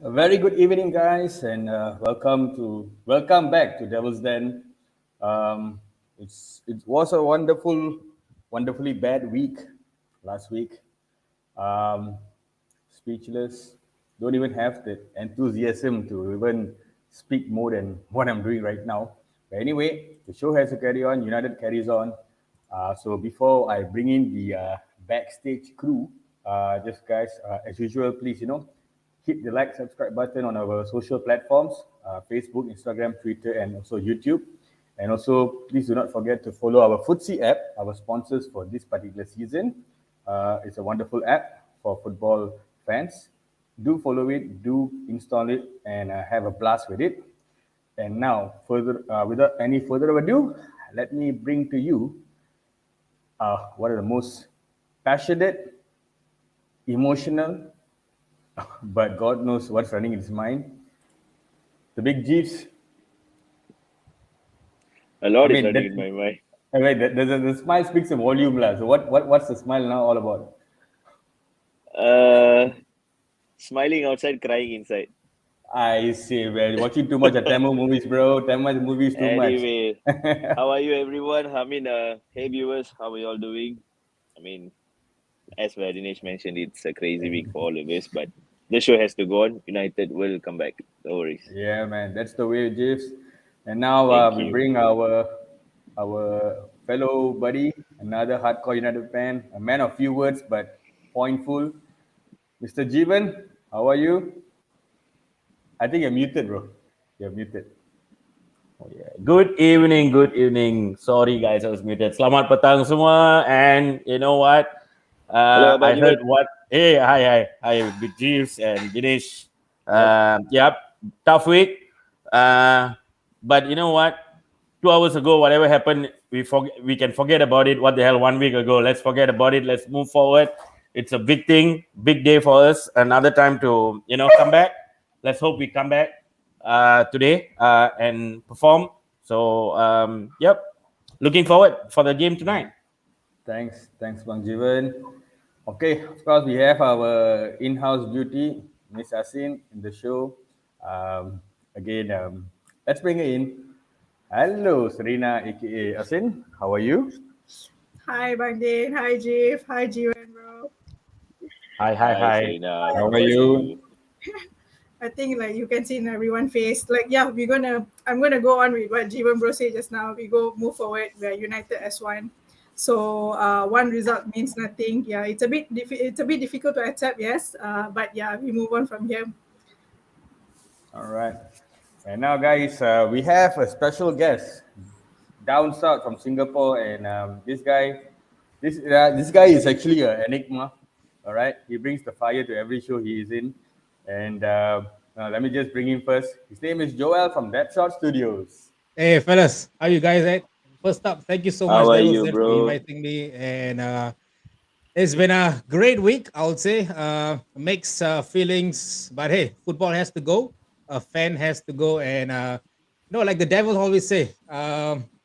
A very good evening, guys, and welcome back to Devil's Den. It was a wonderfully bad week last week. Um, Speechless. Don't even have the enthusiasm to even speak more than what I'm doing right now. But anyway, the show has to carry on. United carries on. So before I bring in the backstage crew, just guys, as usual, please, hit the like, subscribe button on our social platforms, Facebook, Instagram, Twitter, and also YouTube. And also, please do not forget to follow our Footsie app, our sponsors for this particular season. It's a wonderful app for football fans. Do follow it, do install it, and have a blast with it. And now, without any further ado, let me bring to you one of the most passionate, emotional, but God knows what's running in his mind. The big Jeeves. A I lot is mean, running in my mind. the smile speaks a volume, lah. So what's the smile now all about? Uh, Smiling outside, crying inside. I see, man. Watching too much of Tamil movies, bro. Tamil movies too much. Anyway, how are you, everyone? Hey viewers, how are you all doing? I mean, as Dinesh mentioned, it's a crazy week for all of us, but the show has to go on. United will come back. No worries. Yeah, man. That's the way, Jeeves. And now Thank we you. bring our fellow buddy, another hardcore United fan, a man of few words but pointful, Mr. Jeevan. How are you? I think you're muted, bro. You're muted. Oh, yeah. Good evening, good evening. Sorry guys, I was muted. Selamat petang semua. And you know what? Hello, Abang I heard Jivan. what. Hey, hi, Big Jeeves and Dinesh. Yep. Yep, tough week. But you know what? 2 hours ago, whatever happened, we can forget about it. What the hell? 1 week ago, let's forget about it. Let's move forward. It's a big thing, big day for us. Another time to come back. Let's hope we come back today and perform. So yep, looking forward for the game tonight. Thanks, Bang Jeevan. Okay, of course, we have our in-house beauty, Miss Asin, in the show. Again, let's bring her in. Hello, Serena, aka Asin. How are you? Hi, Bangdin. Hi, Jeff. Hi, Jiwan, bro. Hi, Hi. Serena. How How are are you? you? I think like you can see in everyone's face. Like, yeah, I'm gonna go on with what Jiwan bro said just now. We go move forward. We're united as one. So one result means nothing. Yeah, it's a bit difficult to accept, yes. But yeah, we move on from here. All right. And now, guys, we have a special guest down south from Singapore, and this guy is actually an enigma. All right, he brings the fire to every show he is in, and let me just bring him first. His name is Joel from That Shot Studios. Hey fellas, how you guys at? First up, thank you so much, How are Devils you, Den, for bro? inviting me. And it's been a great week, I would say. Mixed feelings, but hey, football has to go. A fan has to go, and like the Devils always say,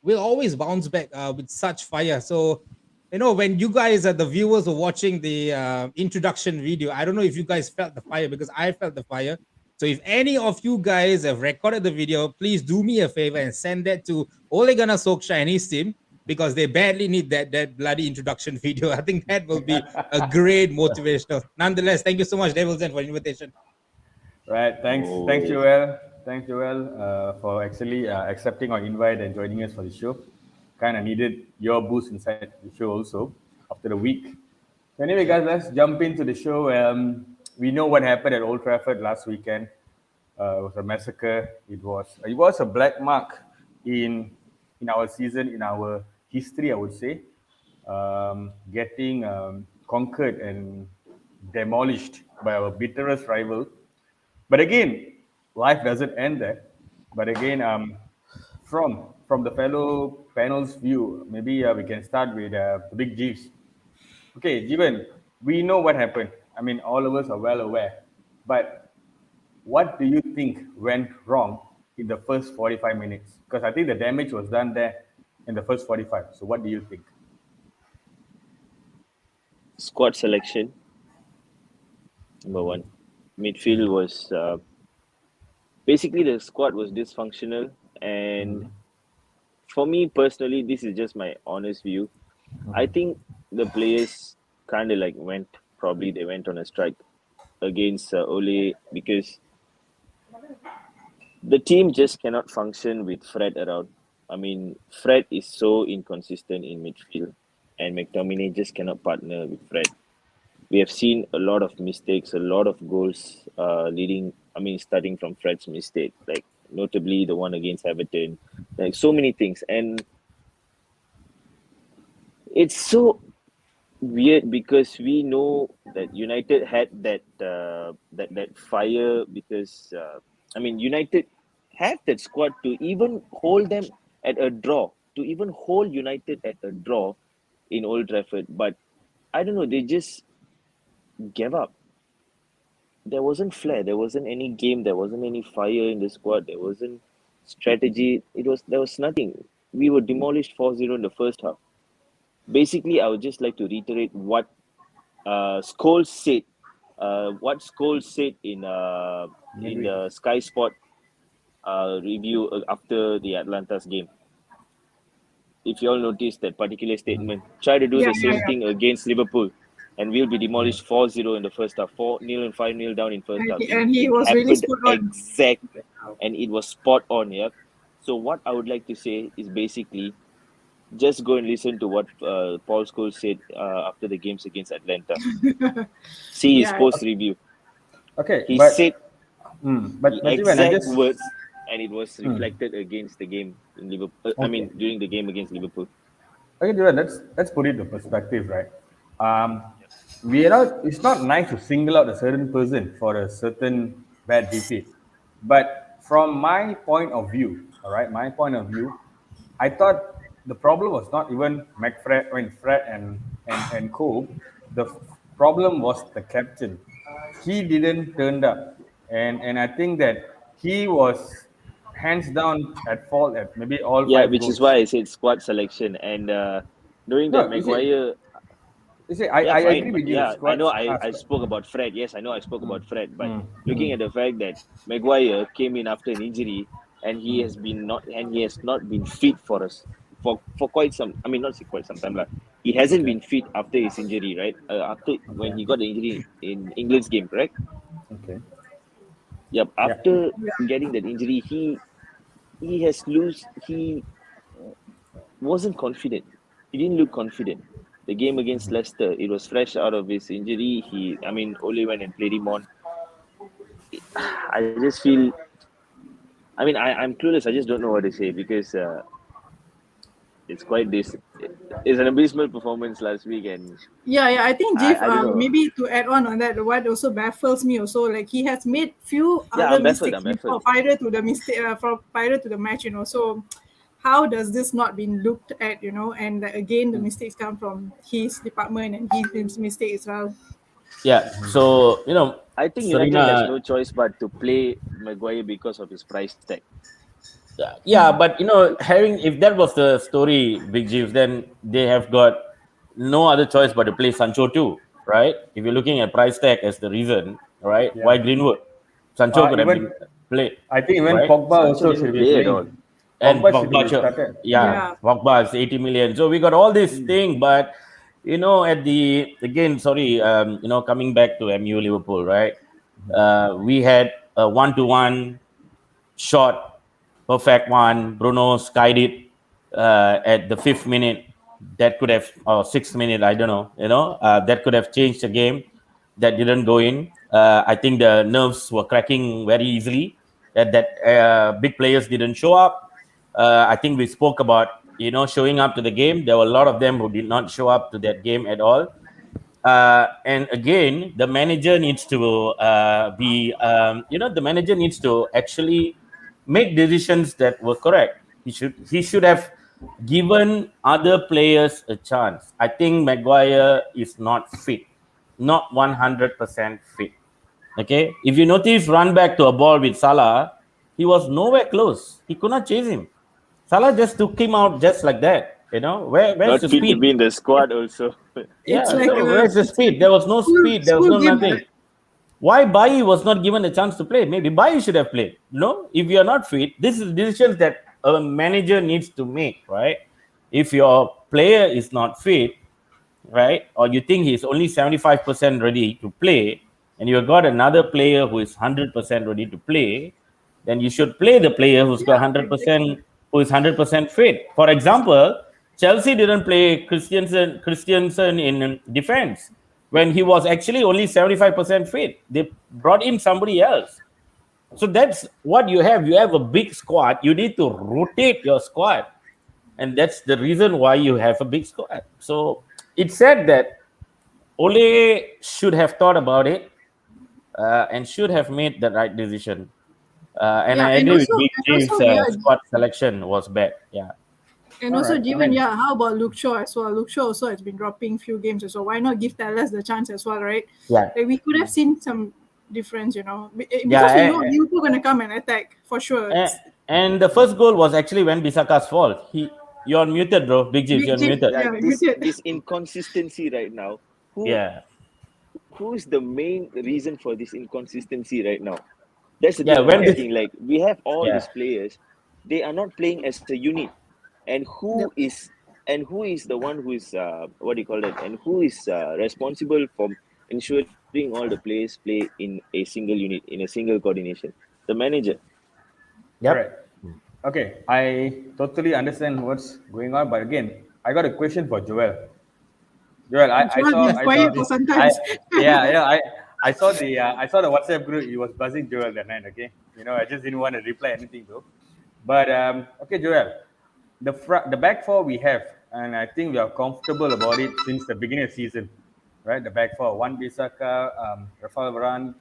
we'll always bounce back with such fire. So, when you guys, the viewers, were watching the introduction video, I don't know if you guys felt the fire because I felt the fire. So if any of you guys have recorded the video, please do me a favor and send that to Ole Gunnar Solskjaer and his team because they badly need that bloody introduction video. I think that will be a great motivational. Nonetheless, thank you so much, Devils Den, for the invitation. Right. No Thanks, worries. Joel. Thanks, Joel, for actually accepting our invite and joining us for the show. Kind of needed your boost inside the show also after the week. So anyway, Yep. guys, let's jump into the show. We know what happened at Old Trafford last weekend. It was a massacre. It was a black mark in our season, in our history, I would say. Getting conquered and demolished by our bitterest rival. But again, life doesn't end there. But again, from the fellow panel's view, maybe we can start with the big Jeeves. Okay, Jeevan, we know what happened. I mean, all of us are well aware. But what do you think went wrong in the first 45 minutes? Because I think the damage was done there in the first 45. So what do you think? Squad selection, number one. midfield was basically the squad was dysfunctional, and for me personally, this is just my honest view. I think the players kind of like they went on a strike against Ole because the team just cannot function with Fred around. I mean, Fred is so inconsistent in midfield, and McTominay just cannot partner with Fred. We have seen a lot of mistakes, a lot of goals starting from Fred's mistake, like notably the one against Everton, like so many things. And it's so weird because we know that United had that fire because United have that squad to even hold them at a draw, to even hold United at a draw in Old Trafford. But I don't know, they just gave up. There wasn't flair, there wasn't any game, there wasn't any fire in the squad, there wasn't strategy. There was nothing. We were demolished 4-0 in the first half. Basically, I would just like to reiterate what Scholes said. What Scholes said in the Sky Sport review after the Atlanta's game. If you all noticed that particular statement, try to do the same thing against Liverpool, and we'll be demolished 4-0 in the first half, 4-0 and 5-0 down in first half. And he It was really happened spot on. exact, and it was spot on. Yeah. So what I would like to say is basically, just go and listen to what Paul Scholes said after the games against Atlanta. See his post review. Okay, He but said but the even I exact just words, and it was reflected against the game in Liverpool. During the game against Liverpool. okay, Dylan, let's put it into perspective, right? Um, we are not. It's not nice to single out a certain person for a certain bad defeat, but from my point of view, all right, my point of view, I thought the problem was not even Fred and Co. The problem was the captain. He didn't turn up, and I think that he was hands down at fault at maybe all Yeah, five which is goals. why I said squad selection. And knowing that No, Maguire, I agree fine. with you. Yeah, I know. Squads are I spoke about Fred. Yes, I know. I spoke about Fred. But looking at the fact that Maguire came in after an injury, and he has not been fit for us for quite some. I mean, not say quite some time, but he hasn't okay. been fit after his injury, right? After when Okay. he got the injury in England's game, correct? Okay. Yep. Yeah. After getting that injury, he has lose. He wasn't confident. He didn't look confident. The game against Leicester, it was fresh out of his injury. Ole went and played him on. I just feel, I'm clueless. I just don't know what to say because it's quite this. It's an abysmal performance last week, and I think Jeff, I don't know. maybe to add on that, what also baffles me also, like he has made few Yeah, other I'm baffled. mistakes I'm before baffled. prior to the mistake, prior to the match, so how does this not been looked at, and again the mistakes come from his department and his mistake as well. Yeah. So I think United has Serena. no choice but to play Maguire because of his price tag. Yeah, but having if that was the story, Big Jeeves, then they have got no other choice but to play Sancho too, right? If you're looking at price tag as the reason, right? Yeah. Why Greenwood? Sancho could have been Even played, I think even right? Pogba Sancho also didn't should be play at all. playing. And Pogba should Pogba, be started. yeah, Pogba is 80 million. So we got all this thing, but at the again, sorry, coming back to MU Liverpool, right? We had a 1-to-1 shot, perfect one. Bruno skied it at the 5th minute. That could have, or 6th minute, I don't know. That could have changed the game. That didn't go in. I think the nerves were cracking very easily. That big players didn't show up. I think we spoke about showing up to the game. There were a lot of them who did not show up to that game at all. And again, the manager needs to the manager needs to actually make decisions that were correct. He should have given other players a chance. I think Maguire is not fit, not 100% fit. Okay, if you notice, run back to a ball with Salah, he was nowhere close. He could not chase him. Salah just took him out just like that. Where's Not the fit to speed? be in the squad also. It's Yeah, like so where's the speed? There was no speed. There was school no game. nothing. Why Bayi was not given a chance to play? Maybe Bayi should have played. If you're not fit, this is decisions that a manager needs to make, right? If your player is not fit, right, or you think he's only 75% ready to play, and you've got another player who is 100% ready to play, then you should play the player who's got Yeah, 100%, exactly. who is 100% fit. For example, Chelsea didn't play Christiansen in defense when he was actually only 75% fit. They brought in somebody else. So that's what you have. You have a big squad. You need to rotate your squad, and that's the reason why you have a big squad. So it's said that Ole should have thought about it, and should have made the right decision. And Yeah, I and agree with also Big and James. also yeah, Squad selection was bad. Yeah, and All also right. I Jivan, mean, yeah, how about Luke Shaw as well? Luke Shaw also has been dropping few games as well. Why not give Dallas the chance as well, right? yeah, Like we could have seen some difference, yeah. because we know Liverpool gonna come and attack for sure. And, and the first goal was actually when Bisaka's fault. You're muted, bro. Big James, Big you're Jim, muted. Yeah, yeah, this muted. this inconsistency right now. Who Yeah, who is the main reason for this inconsistency right now? That's the yeah. thing I'm When okay. this, asking. Like we have all yeah, these players, they are not playing as a unit. And Yep. who is the one who is what do you call it? And who is responsible for ensuring all the players play in a single unit, in a single coordination? The manager. yep. Correct. Okay. I totally understand what's going on, but again, I got a question for Joel. Joel, I Joel saw, been I saw, quiet for I sometimes. yeah, I saw the WhatsApp group. He was buzzing Joel that night. Okay, I just didn't want to reply anything though. But okay, Joel, the back four we have, and I think we are comfortable about it since the beginning of the season, right? The back four: Wan Bissaka, Rafael Varane,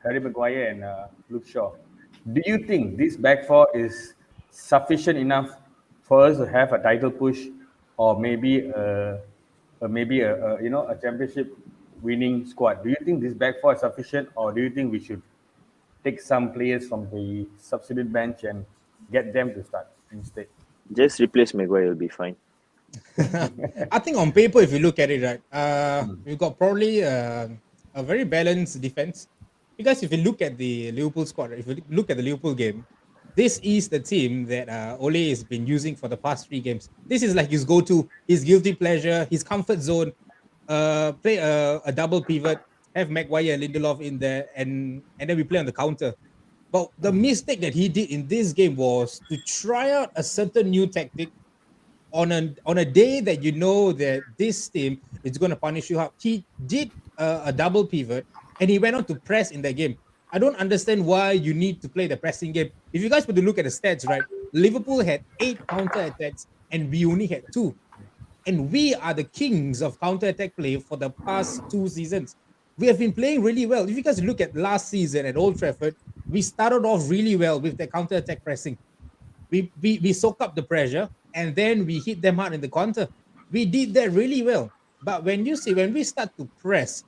Harry Maguire, and Luke Shaw. Do you think this back four is sufficient enough for us to have a title push, or maybe a championship winning squad? Do you think this back four is sufficient, or do you think we should take some players from the substitute bench and get them to start instead? Just replace Maguire will be fine. I think on paper, if you look at it, right, we've got probably a very balanced defense. Because if you look at the Liverpool squad, right, if you look at the Liverpool game, this is the team that Ole has been using for the past 3 games. This is like his go-to, his guilty pleasure, his comfort zone. Play a double pivot, have Maguire and Lindelof in there, and then we play on the counter. But the mistake that he did in this game was to try out a certain new tactic on a day that you know that this team is going to punish you up. He did a double pivot and he went on to press in that game. I don't understand why you need to play the pressing game. If you guys were to look at the stats, right, Liverpool had 8 counter attacks and we only had 2. And we are the kings of counter attack play for the past 2 seasons. We have been playing really well. If you guys look at last season at Old Trafford, we started off really well with the counter attack pressing. We soak up the pressure and then we hit them hard in the counter. We did that really well. But when we start to press,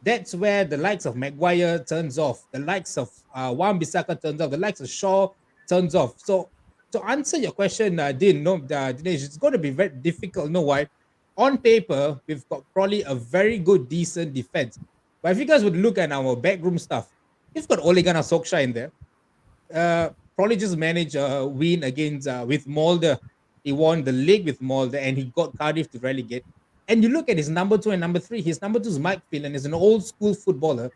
that's where the likes of Maguire turns off, the likes of Wan Bissaka turns off, the likes of Shaw turns off. So to answer your question, Dinesh, it's going to be very difficult. You know why? On paper, we've got probably a very good, decent defense. But if you guys would look at our backroom stuff, we've got Ole Gunnar Solskjaer in there. Probably just managed a win against with Mulder. He won the league with Mulder and he got Cardiff to relegate. And you look at his number 2 and number 3. His number 2 is Mike Phelan, is an old school footballer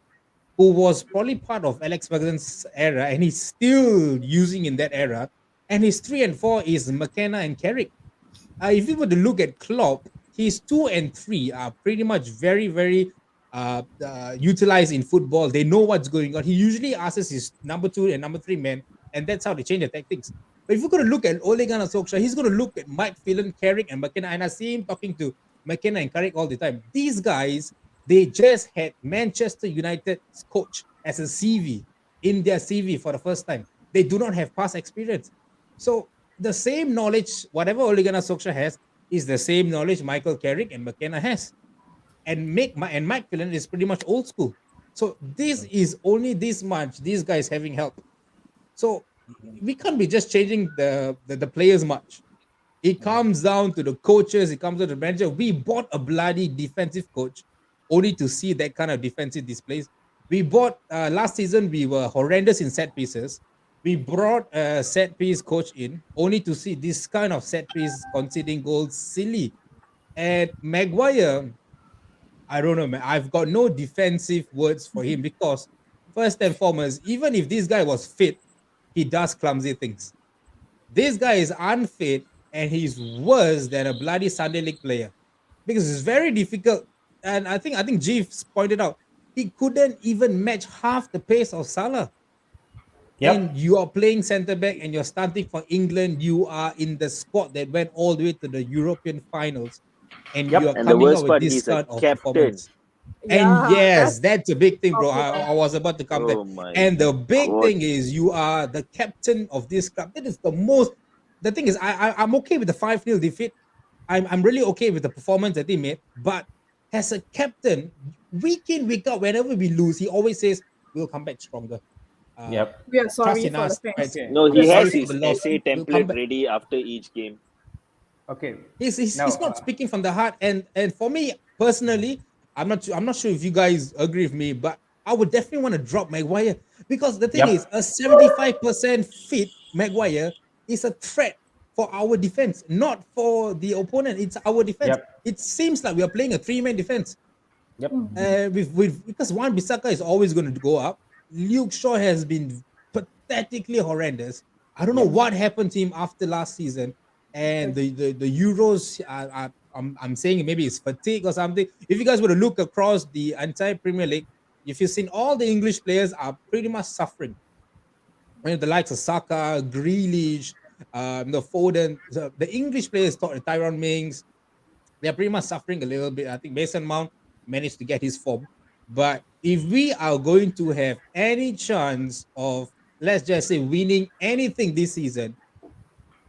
who was probably part of Alex Ferguson's era and he's still using in that era. And his 3 and 4 is McKenna and Carrick. If you were to look at Klopp, his 2 and 3 are pretty much very, very utilized in football. They know what's going on. He usually asks his number 2 and number 3 men, and that's how they change the tactics. But if you're going to look at Ole Gunnar Solskjaer, he's going to look at Mike Phelan, Carrick, and McKenna, and I see him talking to McKenna and Carrick all the time. These guys, they just had Manchester United's coach as a CV in their CV for the first time. They do not have past experience. So the same knowledge, whatever Ole Gunnar Solskjaer has, is the same knowledge Michael Carrick and McKenna has. And Mike Phelan is pretty much old school. So this is only this much these guys having help. So we can't be just changing the players much. It comes down to the coaches, it comes down to the manager. We bought a bloody defensive coach only to see that kind of defensive displays. We bought last season. We were horrendous in set pieces. We brought a set piece coach in only to see this kind of set piece conceding goals silly. And Maguire, I don't know, man. I've got no defensive words for him because first and foremost, even if this guy was fit, he does clumsy things. This guy is unfit and he's worse than a bloody Sunday League player because it's very difficult. And I think Jeeves pointed out he couldn't even match half the pace of Salah. Yep. And you are playing centre back and you're starting for England. You are in the squad that went all the way to the European finals, and you are Yep. And the coming out worst with part, this he's a kind of captain. performance. And Yeah, yes, that's that's a big thing, bro. I problematic. was about to come there. Oh my And the big god. thing is, you are the captain of this club. That is the most. The thing is, I'm okay with the 5-0 defeat. I'm really okay with the performance that they made. But as a captain, week in, week out, whenever we lose, he always says, we'll come back stronger. Uh, Yep. We are Trust sorry in for the us. fans. Right? Okay. No, We I'm are he sorry has sorry for for the his the loss. essay fans. We'll come template back. ready after each game. Okay. He's Now, he's not speaking from the heart. And for me personally, I'm not sure if you guys agree with me, but I would definitely want to drop Maguire because the thing is, Yep. a 75% fit Maguire is a threat for our defense, not for the opponent. It's our defense. Yep. It seems like we are playing a 3-man defense. Yep. With because Wan Bissaka is always going to go up. Luke Shaw has been pathetically horrendous. I don't know Yep. what happened to him after last season, and the Euros. I'm saying maybe it's fatigue or something. If you guys were to look across the entire Premier League, if you've seen all the English players are pretty much suffering. The likes of Saka, Grealish, the Foden, the English players, Tyrone Mings, they're pretty much suffering a little bit. I think Mason Mount managed to get his form. But if we are going to have any chance of, let's just say, winning anything this season,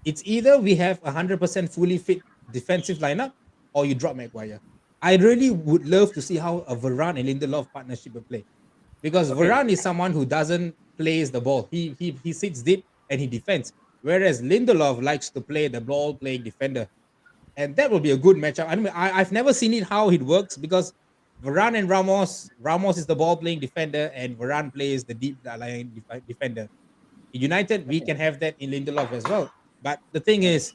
it's either we have 100% fully fit defensive lineup or you drop Maguire. I really would love to see how a Varane and Lindelof partnership will play because okay. Varane is someone who doesn't plays the ball. He sits deep and he defends. Whereas Lindelof likes to play the ball playing defender, and that will be a good matchup. I mean, I've never seen it how it works because Varane and Ramos. Ramos is the ball playing defender, and Varane plays the deep line defender. In United, we Okay. can have that in Lindelof as well. But the thing Yeah. is,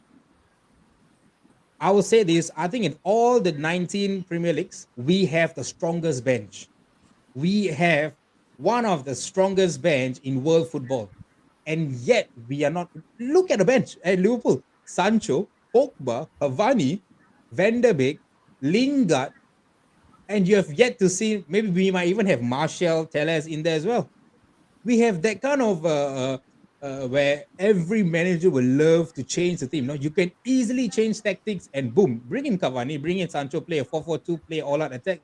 I will say this: I think in all the 19 Premier Leagues, we have the strongest bench. We have one of the strongest bench in world football, and yet we are not. Look at the bench at Liverpool: Sancho, Pogba, Cavani, Van der Beek, Lingard, and you have yet to see. Maybe we might even have Martial, Telles in there as well. We have that kind of where every manager will love to change the team. No, you can easily change tactics and boom, bring in Cavani, bring in Sancho, play a 4-4-2, play all out attack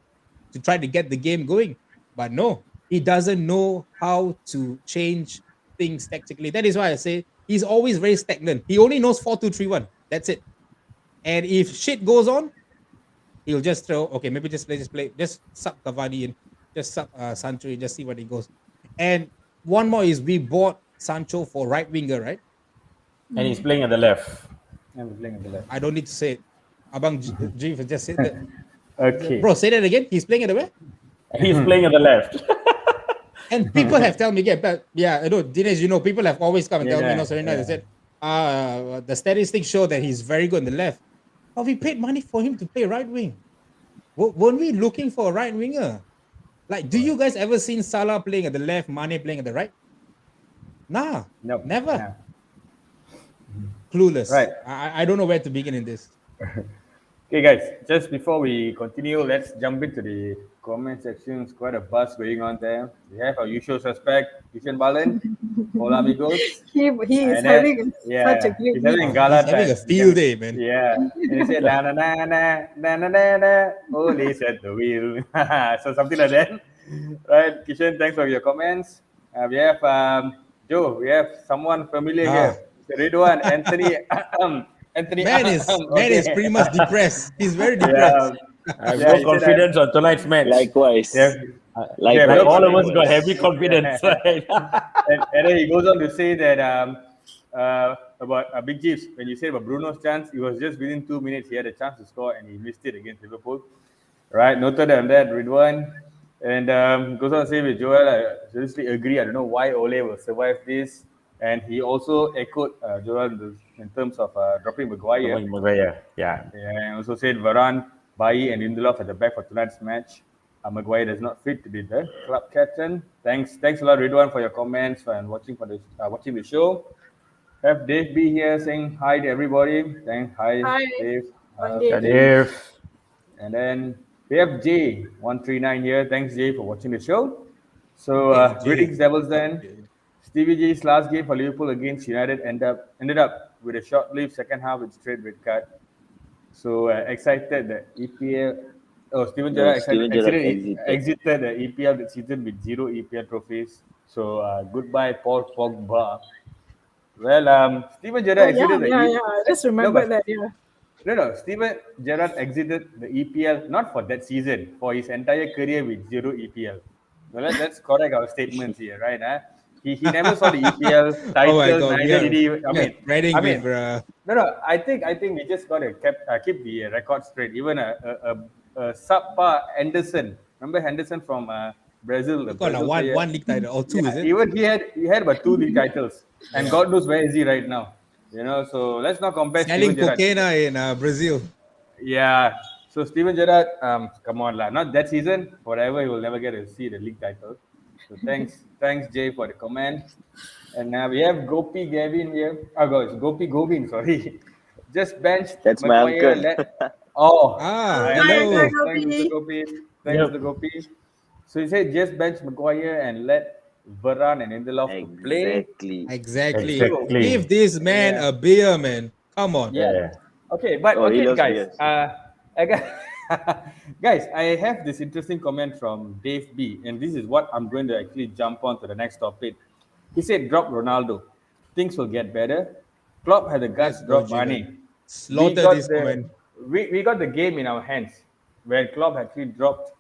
to try to get the game going. But no, he doesn't know how to change things tactically. That is why I say he's always very stagnant. He only knows 4-2-3-1. That's it. And if shit goes on, he'll just throw, okay, maybe just suck Cavani in, just suck Sancho in, just see what he goes. And one more is we bought Sancho for right winger, right? And he's playing at the left. I'm playing at the left. I don't need to say it. Abang G just said that. Okay. Bro, say that again. He's playing at the where? He's playing at the left. And people have told me, yeah, but yeah, I know, Dinesh, people have always come and tell me, Yeah. Serena, they Yeah. said, the statistics show that he's very good on the left. But we paid money for him to play right wing. Weren't we looking for a right winger? Like, do you guys ever seen Salah playing at the left, Mane playing at the right? Nah, Nope. never. Yeah. Clueless. Right. I don't know where to begin in this. Okay, guys, just before we continue, let's jump into the comment section. It's quite a buzz going on there. We have our usual suspect, Kishan Balan. Hola, amigos. He is And then, having such a yeah, great he's week. having He's gala having a time. field day, man. Yeah. And he said, na na na na na na na na, only set the wheel. So something like that. Right, Kishan, thanks for your comments. We have Joe, we have someone familiar Ah, here. Ridwan, Anthony, Anthony, man is okay. pretty much depressed. He's very Yeah, depressed. I have yeah, no he said confidence on tonight's match. yeah, Likewise. yeah, Like no Likewise, all of us got confidence. heavy likewise. confidence, right? And then he goes on to say that about Big Chiefs, when you say about Bruno's chance, it was just within 2 minutes he had a chance to score and he missed it against Liverpool. Right, noted on that, Ridwan. And goes on to say with Joel, I seriously agree. I don't know why Ole will survive this. And he also echoed Joel in terms of dropping Maguire. Maguire. Yeah. Yeah, and also said Varane, Bailly, and Lindelof at the back for tonight's match. Maguire does not fit to be the club captain. Thanks a lot, Ridwan, for your comments and watching the show. Have Dave B here saying hi to everybody. Thanks, hi Hi, Dave. Bang Yeah, Dave. Dave. And then we have J139 here. Thanks Jay for watching the show. So Hey, Jay. greetings, Devils. Then Yeah. Stevie G's last game for Liverpool against United ended up with a short-lived second half with straight red card. So excited that EPL. Oh, Steven No, Gerrard excited, Steven Gerrard exited, exited. exited the EPL this season with zero EPL trophies. So goodbye, Paul Pogba. Well, Steven Oh Gerrard yeah, exited the yeah, yeah. I just no, remembered but that. Yeah. no. Steven Gerrard exited the EPL not for that season, for his entire career with zero EPL. Well, let's correct our statements here, right? Huh? He never saw the EPL Oh my title, God, neither did he. we are I spreading mean, it, bruh. no. I think we just got to keep the record straight. Even a subpar Henderson. Remember Henderson from Brazil, the You got a Brazil one player. one league title or two, Yeah, is it? even he had about two league titles, and Yeah. God knows where is he right now. So let's not compare Steven Selling Gerrard. cocaine in Brazil. Yeah. So Steven Gerrard, come on, lah. Not that season. Forever, he will never get to see the league title. So thanks Jay for the comment. And now we have Gopi Gavin here. Oh, God, it's Gopi Govin. Sorry, just benched That's my Maguire. uncle. Oh, Ah, thanks, Hi, hello. thanks, Mr. Gopi. Gopi. Thanks, Yep. Mr. Gopi. So he said just bench Maguire and let Varane and Lindelof to play. Exactly. Exactly. So Give Exactly. this man yeah, a beer, man. Come on. yeah. Yeah. Okay, but Oh, he okay, loves guys. beers. I got, guys, I have this interesting comment from Dave B, and this is what I'm going to actually jump on to the next topic. He said, "Drop Ronaldo, things will get better." Klopp had the guts Let's to go, drop Jivan. Mane. We Slaughter got this the comment. we got the game in our hands where Klopp actually dropped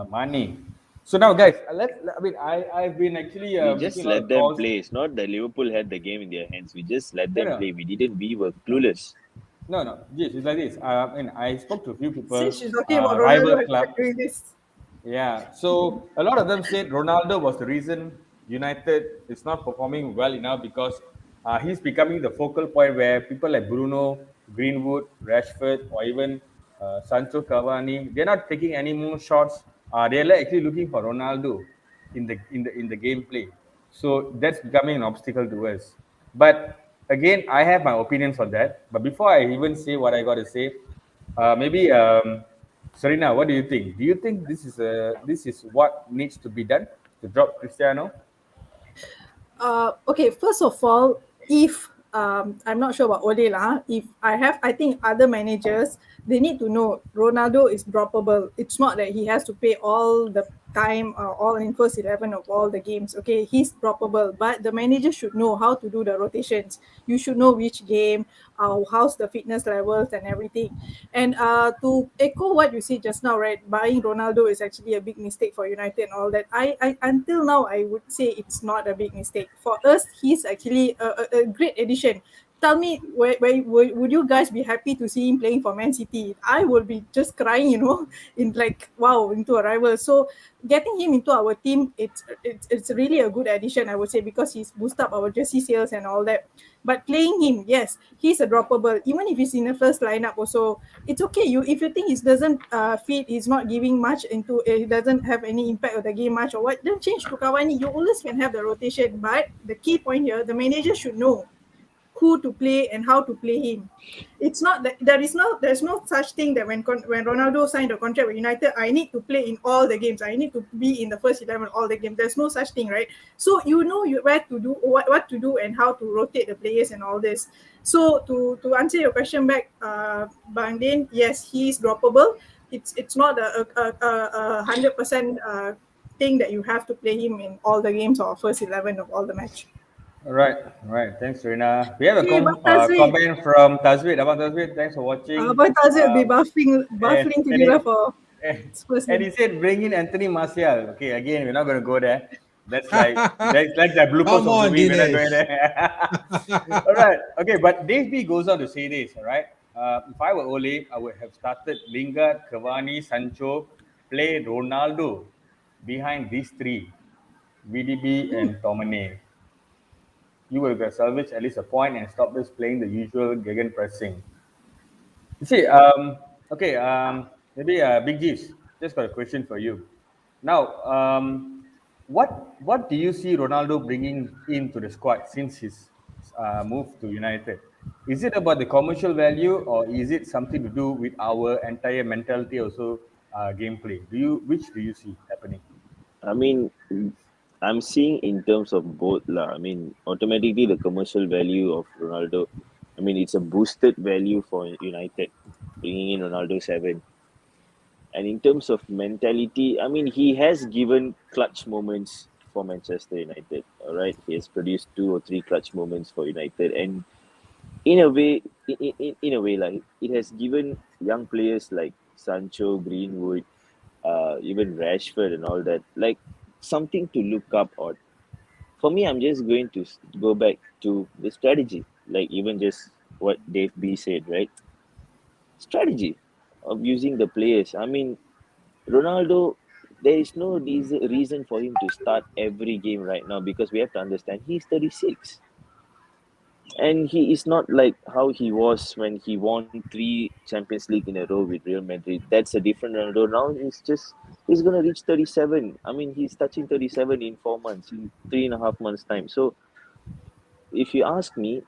Mane. So now, guys, I've been actually We making just a lot let of them calls. play. It's not that Liverpool had the game in their hands. We just let No, them no, play. We didn't. We were no. clueless. No. Yes, it's like this. I spoke to a few people, Since she's talking about rival Ronaldo, I club. tried doing this. Yeah. So a lot of them said Ronaldo was the reason United is not performing well enough because he's becoming the focal point where people like Bruno, Greenwood, Rashford, or even Sancho Cavani, they're not taking any more shots. They're like actually looking for Ronaldo in the gameplay. So that's becoming an obstacle to us. But again, I have my opinions on that. But before I even say what I got to say, maybe Serena, what do you think? Do you think this is what needs to be done to drop Cristiano? Okay, first of all, if I'm not sure about Ole lah, if I think other managers they need to know Ronaldo is droppable. It's not that he has to play all the time all in first 11 of all the games. Okay, he's droppable, but the manager should know how to do the rotations. You should know which game, how's the fitness levels and everything. And to echo what you said just now, right? Buying Ronaldo is actually a big mistake for United and all that. I until now I would say it's not a big mistake for us. He's actually a great addition. Tell me, where would you guys be happy to see him playing for Man City? I would be just crying, in like wow into a rival. So getting him into our team, it's really a good addition, I would say, because he's boosted up our jersey sales and all that. But playing him, yes, he's a droppable. Even if he's in the first lineup, also it's okay. You if you think he doesn't fit, he's not giving much into, he doesn't have any impact of the game much or what, then change to Cavani. You always can have the rotation. But the key point here, the manager should know who to play and how to play him. It's not that there's no such thing that when Ronaldo signed a contract with United, I need to play in all the games. I need to be in the first 11 all the games. There's no such thing, right? So where to do what to do and how to rotate the players and all this. So to answer your question back, Bang Din, yes, he's droppable. It's not a 100% thing that you have to play him in all the games or first 11 of all the match. All right. Thanks, Serena. We have a Okay, but Tazri, comment from Tazwid. Abang Tazwid, thanks for watching. Abang Tazir will be And buffering to and, Dila he, for Spurs and game. he said bring in Anthony Martial. Okay, again, we're not going to go there. That's like the bloopers Come of the on, week. We're not going Dinesh. there. All right. Okay, but Dave B goes on to say this. All right. If I were Ole, I would have started Lingard, Cavani, Sancho, play Ronaldo. behind these three, VDB and Tomine, you will salvage at least a point and stop us playing the usual gegen pressing. You see, okay, maybe Big G's, just got a question for you. Now, what do you see Ronaldo bringing into the squad since his move to United? Is it about the commercial value, or is it something to do with our entire mentality, also gameplay? Which do you see happening? I mean, I'm seeing in terms of both lah. I mean, automatically the commercial value of Ronaldo. I mean, it's a boosted value for United, bringing in Ronaldo 7. And in terms of mentality, I mean, he has given clutch moments for Manchester United. All right, he has produced 2 or 3 clutch moments for United, and in a way, in a way, like it has given young players like Sancho, Greenwood, even Rashford, and all that, like something to look up on. For me, I'm just going to go back to the strategy, like even just what Dave B said, right? Strategy of using the players. I mean, Ronaldo, there is no reason for him to start every game right now, because we have to understand he's 36. And he is not like how he was when he won 3 Champions League in a row with Real Madrid. That's a different Ronaldo. Now he's gonna reach 37. I mean, he's touching 37 in 4 months, in 3.5 months' time. So if you ask me,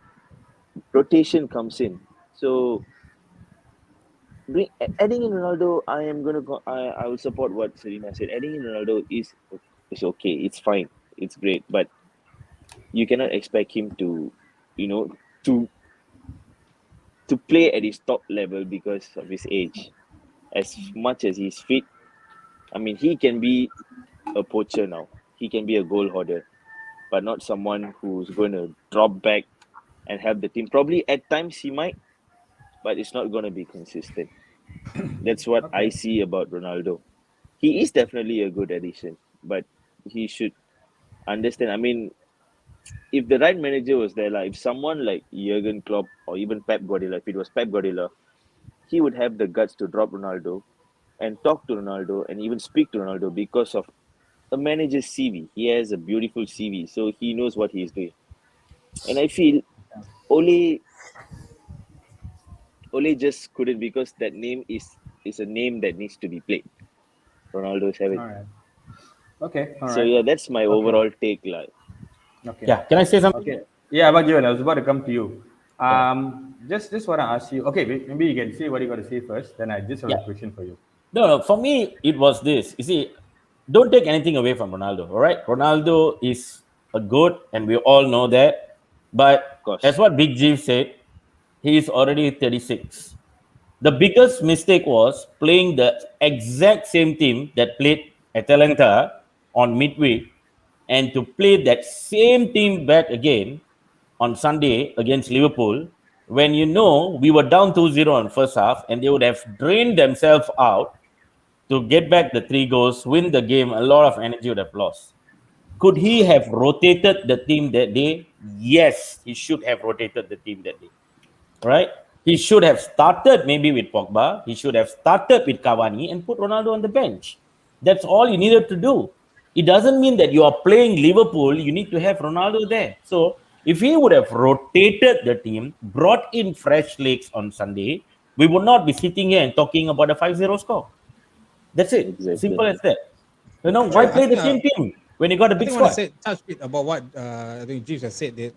rotation comes in. So adding in Ronaldo, I will support what Serena said. Adding in Ronaldo is okay. It's fine. It's great, but you cannot expect him to, you know, to play at his top level because of his age. As much as he's fit, I mean, he can be a poacher now. He can be a goal hoarder, but not someone who's going to drop back and help the team. Probably at times he might, but it's not going to be consistent. That's what I Okay. see about Ronaldo. He is definitely a good addition, but he should understand. I mean, if the right manager was there, like if someone like Jurgen Klopp or even Pep Guardiola, if it was Pep Guardiola, he would have the guts to drop Ronaldo and talk to Ronaldo and even speak to Ronaldo because of a manager's CV. He has a beautiful CV, so he knows what he is doing. And I feel Ole Ole just couldn't, because that name is a name that needs to be played. Ronaldo 7. All right. Okay. All So right. yeah, that's my Okay. overall take, like. Okay. Yeah, can I say something? Okay. Yeah, about you, I was about to come to you. Yeah. Just want to ask you. Okay, maybe you can say what you got to say first. Then I just have a Yeah. question for you. No, for me, it was this. You see, don't take anything away from Ronaldo. All right, Ronaldo is a good, and we all know that. But Of course. as what Big G said, he is already 36. The biggest mistake was playing the exact same team that played Atalanta on midweek, and to play that same team back again on Sunday against Liverpool, when you know we were down 2-0 in first half and they would have drained themselves out to get back the 3 goals, win the game. A lot of energy would have lost. Could he have rotated the team that day? Yes, he should have rotated the team that day. Right? He should have started maybe with Pogba. He should have started with Cavani and put Ronaldo on the bench. That's all you needed to do. It doesn't mean that you are playing Liverpool, you need to have Ronaldo there. So if he would have rotated the team, brought in fresh legs on Sunday, we would not be sitting here and talking about a 5-0 score. That's it. Exactly. Simple as that. You know, why Sure. play the same team when you got a I big think I want to squad? say touch bit about what I think Jeeves has said. That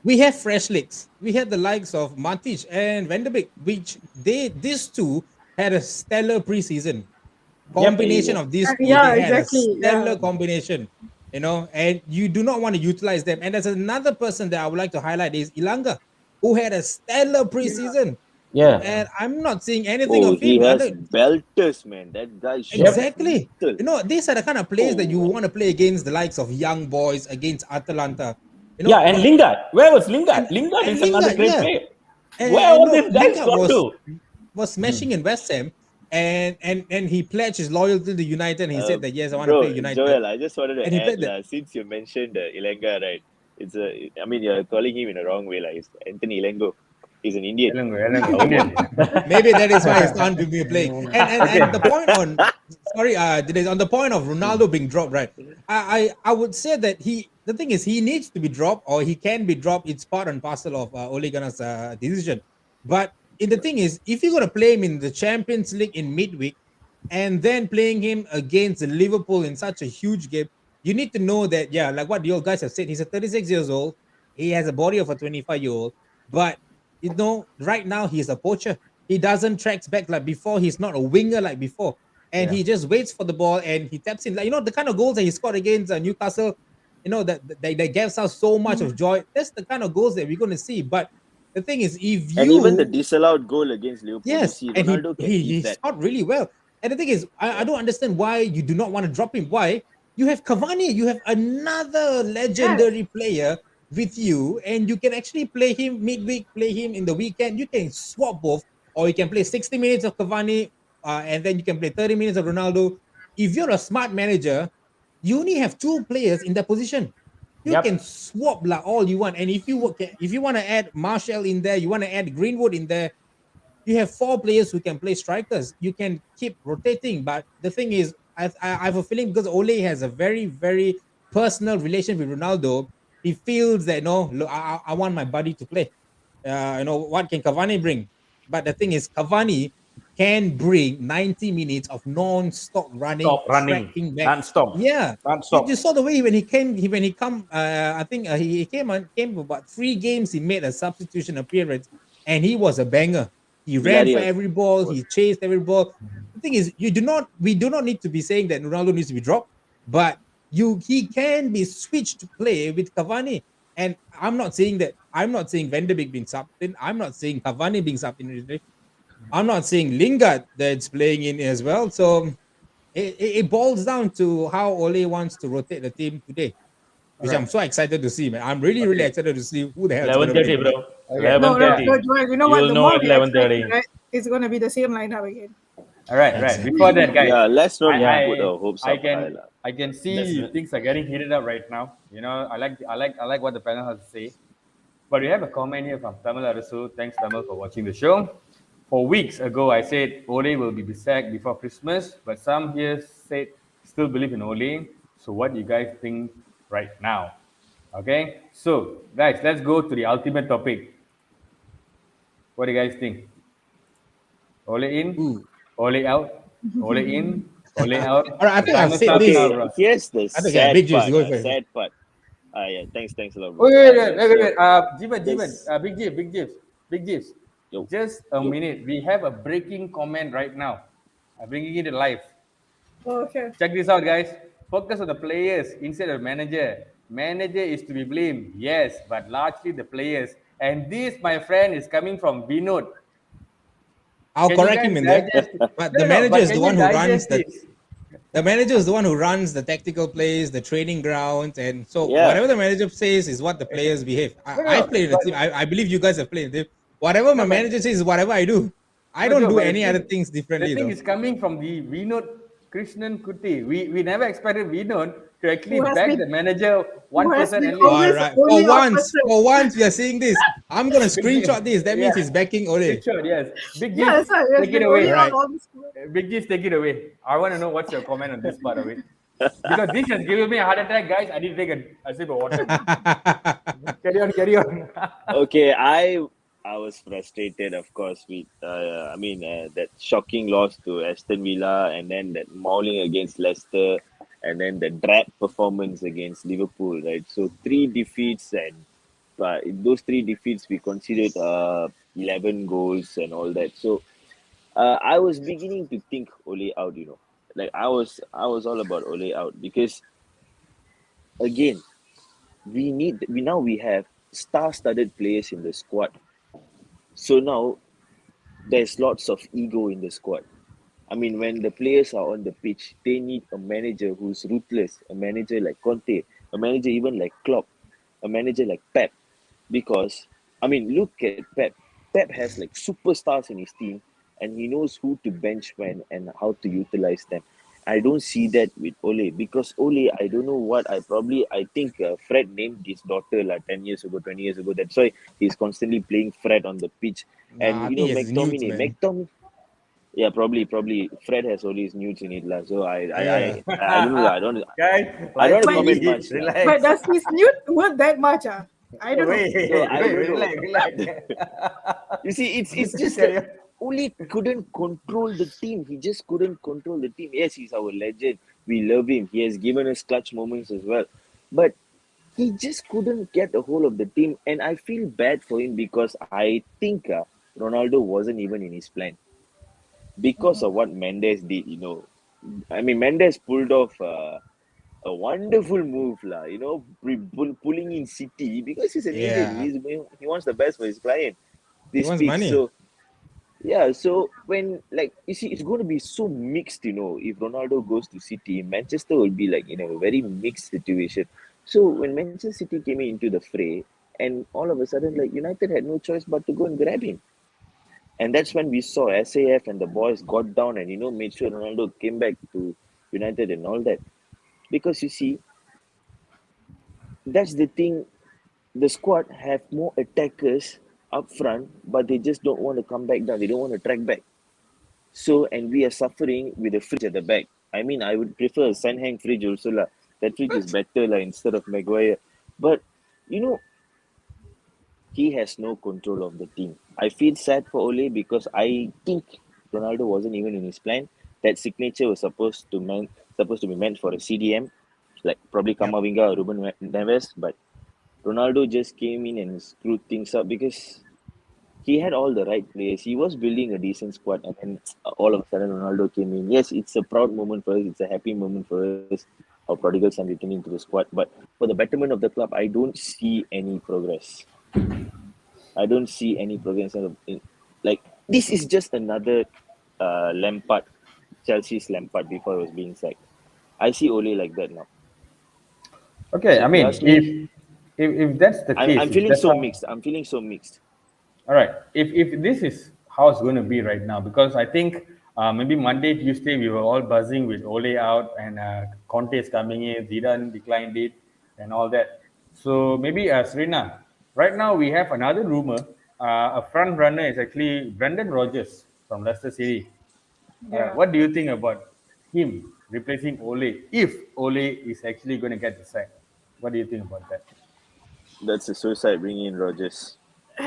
we have fresh legs. We had the likes of Matic and Van de Beek, which these two had a stellar preseason. Combination of these two, Yeah, they had a exactly. stellar Yeah. combination, and you do not want to utilize them. And there's another person that I would like to highlight is Ilanga, who had a stellar Yeah. preseason. Yeah. Yeah. And I'm not seeing anything Oh, of he him. has belters, man. That guy shot Yep. Exactly. lethal. These are the kind of players that you Oh, want to play against the likes of young boys, against Atalanta. Yeah, and But Lingard. Where was Lingard? and Lingard and is another Lingard, great yeah. player. Where all these guys Lingard gone to? was smashing in West Ham, and he pledged his loyalty to United. And he uh, said that, yes, I want to play bro, United, Joel, I just wanted and to he add, played that. since you mentioned Ilenga, right? I mean, you're calling him in the wrong way, like, it's Anthony Ilengo. He's an Indian. Elengo, Indian. Maybe that is why he's can't be playing. And Okay. the point on sorry, on the point of Ronaldo being dropped, right? I would say that the thing is he needs to be dropped or he can be dropped. It's part and parcel of Ole Gunnar's decision. But the thing is, if you're gonna play him in the Champions League in midweek and then playing him against Liverpool in such a huge game, you need to know that, yeah, like what you guys have said, he's a 36 years old. He has a body of a 25-year-old, but right now he's a poacher. He doesn't tracks back like before. He's not a winger like before, and Yeah. he just waits for the ball and he taps in. Like the kind of goals that he scored against Newcastle, that gives us so much of joy. That's the kind of goals that we're going to see. But the thing is, if And even the you disallowed goal against Liverpool, you yes, see and Ronaldo can he hit that. scored really well. And the thing is, I don't understand why you do not want to drop him. Why? You have Cavani, you have another legendary player with you, and you can actually play him midweek, play him in the weekend. You can swap both, or you can play 60 minutes of Cavani, and then you can play 30 minutes of Ronaldo. If you're a smart manager, you only have two players in that position. You can Yep. swap like all you want. And if you want to add Marshall in there, you want to add Greenwood in there, you have four players who can play strikers. You can keep rotating. But the thing is, I have a feeling because Ole has a very, very personal relation with Ronaldo, he feels that, no, look, I want my buddy to play. What can Cavani bring? But the thing is, Cavani can bring 90 minutes of non-stop running, Stop running. tracking back. Non-stop. Yeah. You Non-stop. saw the way when he come. I think he came about 3 games. He made a substitution appearance, and he was a banger. He ran for Villarreal. every ball. He chased every ball. The thing is, we do not need to be saying that Ronaldo needs to be dropped, but he can be switched to play with Cavani. And I'm not saying that. I'm not saying Van de Beek being subbed in. I'm not saying Cavani being subbed in. I'm not saying Lingard that's playing in as well. So it boils down to how Ole wants to rotate the team today, All which I'm right. so excited to see, man. I'm really, really Okay. excited to see who the hell is going to play 11:30, today. bro. Okay. No, no, 11:30. no, Joel. You know You what? will The know more at we expect, 11:30. right, it's gonna be the same lineup again. All right. Right. Exactly. Before that, guys, Yeah, let's not I put our hopes I up high. can I can That's see things are getting heated up right now. I like what the panel has to say. But we have a comment here from Tamil Arasu. Thanks, Tamil, for watching the show. For weeks ago, I said Ole will be sacked before Christmas, but some here said still believe in Ole. So, what do you guys think right now? Okay, so guys, let's go to the ultimate topic. What do you guys think? Ole in, Ooh. Ole out, Ole in, Ole out. All right, I The think I've timer said starts this. now, Okay, bro. here's the I think Big Juice sad go part. first. Sad part. Yeah, thanks a lot, bro. Wait, wait, wait, wait, wait, So wait. Jivan, this, Big Gibbs, Big Gibbs. yo, Just a minute. We have a breaking comment right now. I'm bringing it live. Oh, okay. Check this out, guys. Focus on the players instead of manager. Manager is to be blamed, yes, but largely the players. And this, my friend, is coming from Vinod. I'll Can you correct guys him in there. digest it? But No, the no, no, manager but is the can you one who runs digest this? the manager is the one who runs the tactical plays, the training grounds, and so yeah, whatever the manager says is what the players behave. No, I've no, played in the but team. I believe you guys have played in the team. Whatever my no, but manager says is whatever I do. I no, don't Joe, do but any other things the differently thing though. is coming from the Vinod Krishnan Kuti. We never expected Vinod to actually Who has back been the manager who has 1% been at least. All always right. only opposite. For once, we are seeing this. I'm gonna screenshot this. That means Yeah, he's backing Ole. big shot, yes. Big Yeah, Gibbs, that's right. He has take it been only All away. on right. all this. Big Gibbs, take it away. I want to know what's your comment on this part of it. Because this has given me a heart attack, guys. I need to take a sip of water. Carry on, carry on. okay. I was frustrated, of course, with that shocking loss to Aston Villa, and then that mauling against Leicester, and then the drab performance against Liverpool. Right, so 3 defeats, and in those 3 defeats we considered 11 goals and all that. So I was beginning to think Ole out. Like I was all about Ole out because again we have star-studded players in the squad. So now there's lots of ego in the squad. I mean, when the players are on the pitch, they need a manager who's ruthless, a manager like Conte, a manager even like Klopp, a manager like Pep. Because, I mean, look at Pep. Pep has like superstars in his team, and he knows who to bench when and how to utilize them. I don't see that with Ole because Ole, I don't know what I think Fred named his daughter like 10 years ago, 20 years ago. That's why he's constantly playing Fred on the pitch. And Nah, I think he has his nudes, McTominay, man. Yeah, probably. Fred has all these nudes in it, lah. So Yeah. I don't know, lah. Guys, I don't life want to But comment easy, much, lah. but relax. does his nude worth that much? I don't know. Wait, So I wait, don't know. relax, relax. You see, it's just that Carry on. Ole couldn't control the team. He just couldn't control the team. Yes, he's our legend. We love him. He has given us clutch moments as well. But he just couldn't get a hold of the team. And I feel bad for him because I think Ronaldo wasn't even in his plan because of what Mendes did, I mean, Mendes pulled off a wonderful move, lah. Pulling in City because he's an agent. Yeah. He wants the best for his client. He This wants speaks. money. So yeah, so when like you see, it's going to be so mixed. If Ronaldo goes to City, Manchester will be like in a very mixed situation. So when Manchester City came into the fray, and all of a sudden, like United had no choice but to go and grab him. And that's when we saw SAF and the boys got down and made sure Ronaldo came back to United and all that. Because you see, that's the thing. The squad have more attackers up front, but they just don't want to come back down. They don't want to track back. So, and we are suffering with a fridge at the back. I mean, I would prefer a Sanheng fridge also lah. That fridge is better lah instead of Maguire. But you know, he has no control of the team. I feel sad for Ole because I think Ronaldo wasn't even in his plan. That signature was supposed to be meant for a CDM, like probably Yep. Kamavinga or Ruben Neves, but Ronaldo just came in and screwed things up because he had all the right players. He was building a decent squad, and then all of a sudden Ronaldo came in. Yes, it's a proud moment for us. It's a happy moment for us. Our prodigal son returning to the squad, but for the betterment of the club, I don't see any progress. I don't see any progress. Like this is just another Lampard, Chelsea's Lampard before it was being sacked. I see Ole like that now. Okay, So I if you mean, ask me, if that's the I'm case, I'm if feeling that's so how, mixed. I'm feeling so mixed. all right, if this is how it's going to be right now, because I think maybe Monday, Tuesday, we were all buzzing with Ole out and Conte is coming in, Zidane declined it, and all that. So maybe Serena, right now we have another rumor. A front runner is actually Brendan Rodgers from Leicester City. Yeah. What do you think about him replacing Ole if Ole is actually going to get the sack? What do you think about that? That's a suicide bringing in Rogers.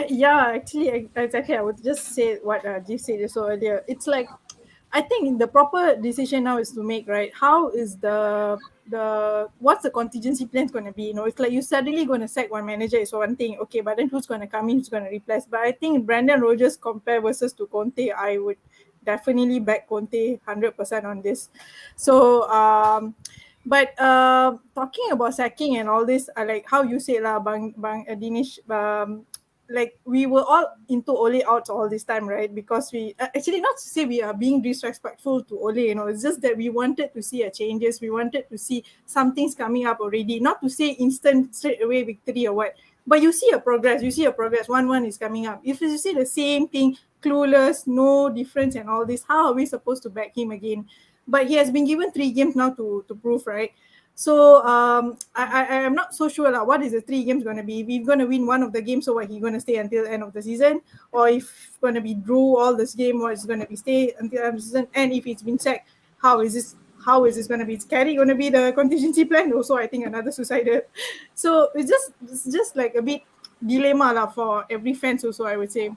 Yeah, actually, exactly. I would just say what Jeff said so earlier. It's like, I think the proper decision now is to make, right. How is the what's the contingency plan going to be? It's like you suddenly going to sack one manager is one thing, okay, but then who's going to come in, who's going to replace? But I think Brandon Rogers compare versus to Conte, I would definitely back Conte 100% on this. So but talking about sacking and all this, I like how you said lah, Bang Dinesh, like we were all into Ole out all this time, right? Because we actually, not to say we are being disrespectful to Ole, it's just that we wanted to see a changes. We wanted to see some things coming up already. Not to say instant straight away victory or what, but you see a progress. You see a progress. One is coming up. If you see the same thing, clueless, no difference, and all this, how are we supposed to back him again? But he has been given 3 games now to prove, right? So I am not so sure what is the 3 games going to be. If he's going to win one of the games, so what, he going to stay until the end of the season, or if going to be drew all this game, or it's going to be stay until the end of the season. And if it's been sacked, how is this? How is this going to be? Is Carey going to be the contingency plan? Also, I think another suicidal. So it's just like a bit dilemma lah for every fans. Also, I would say.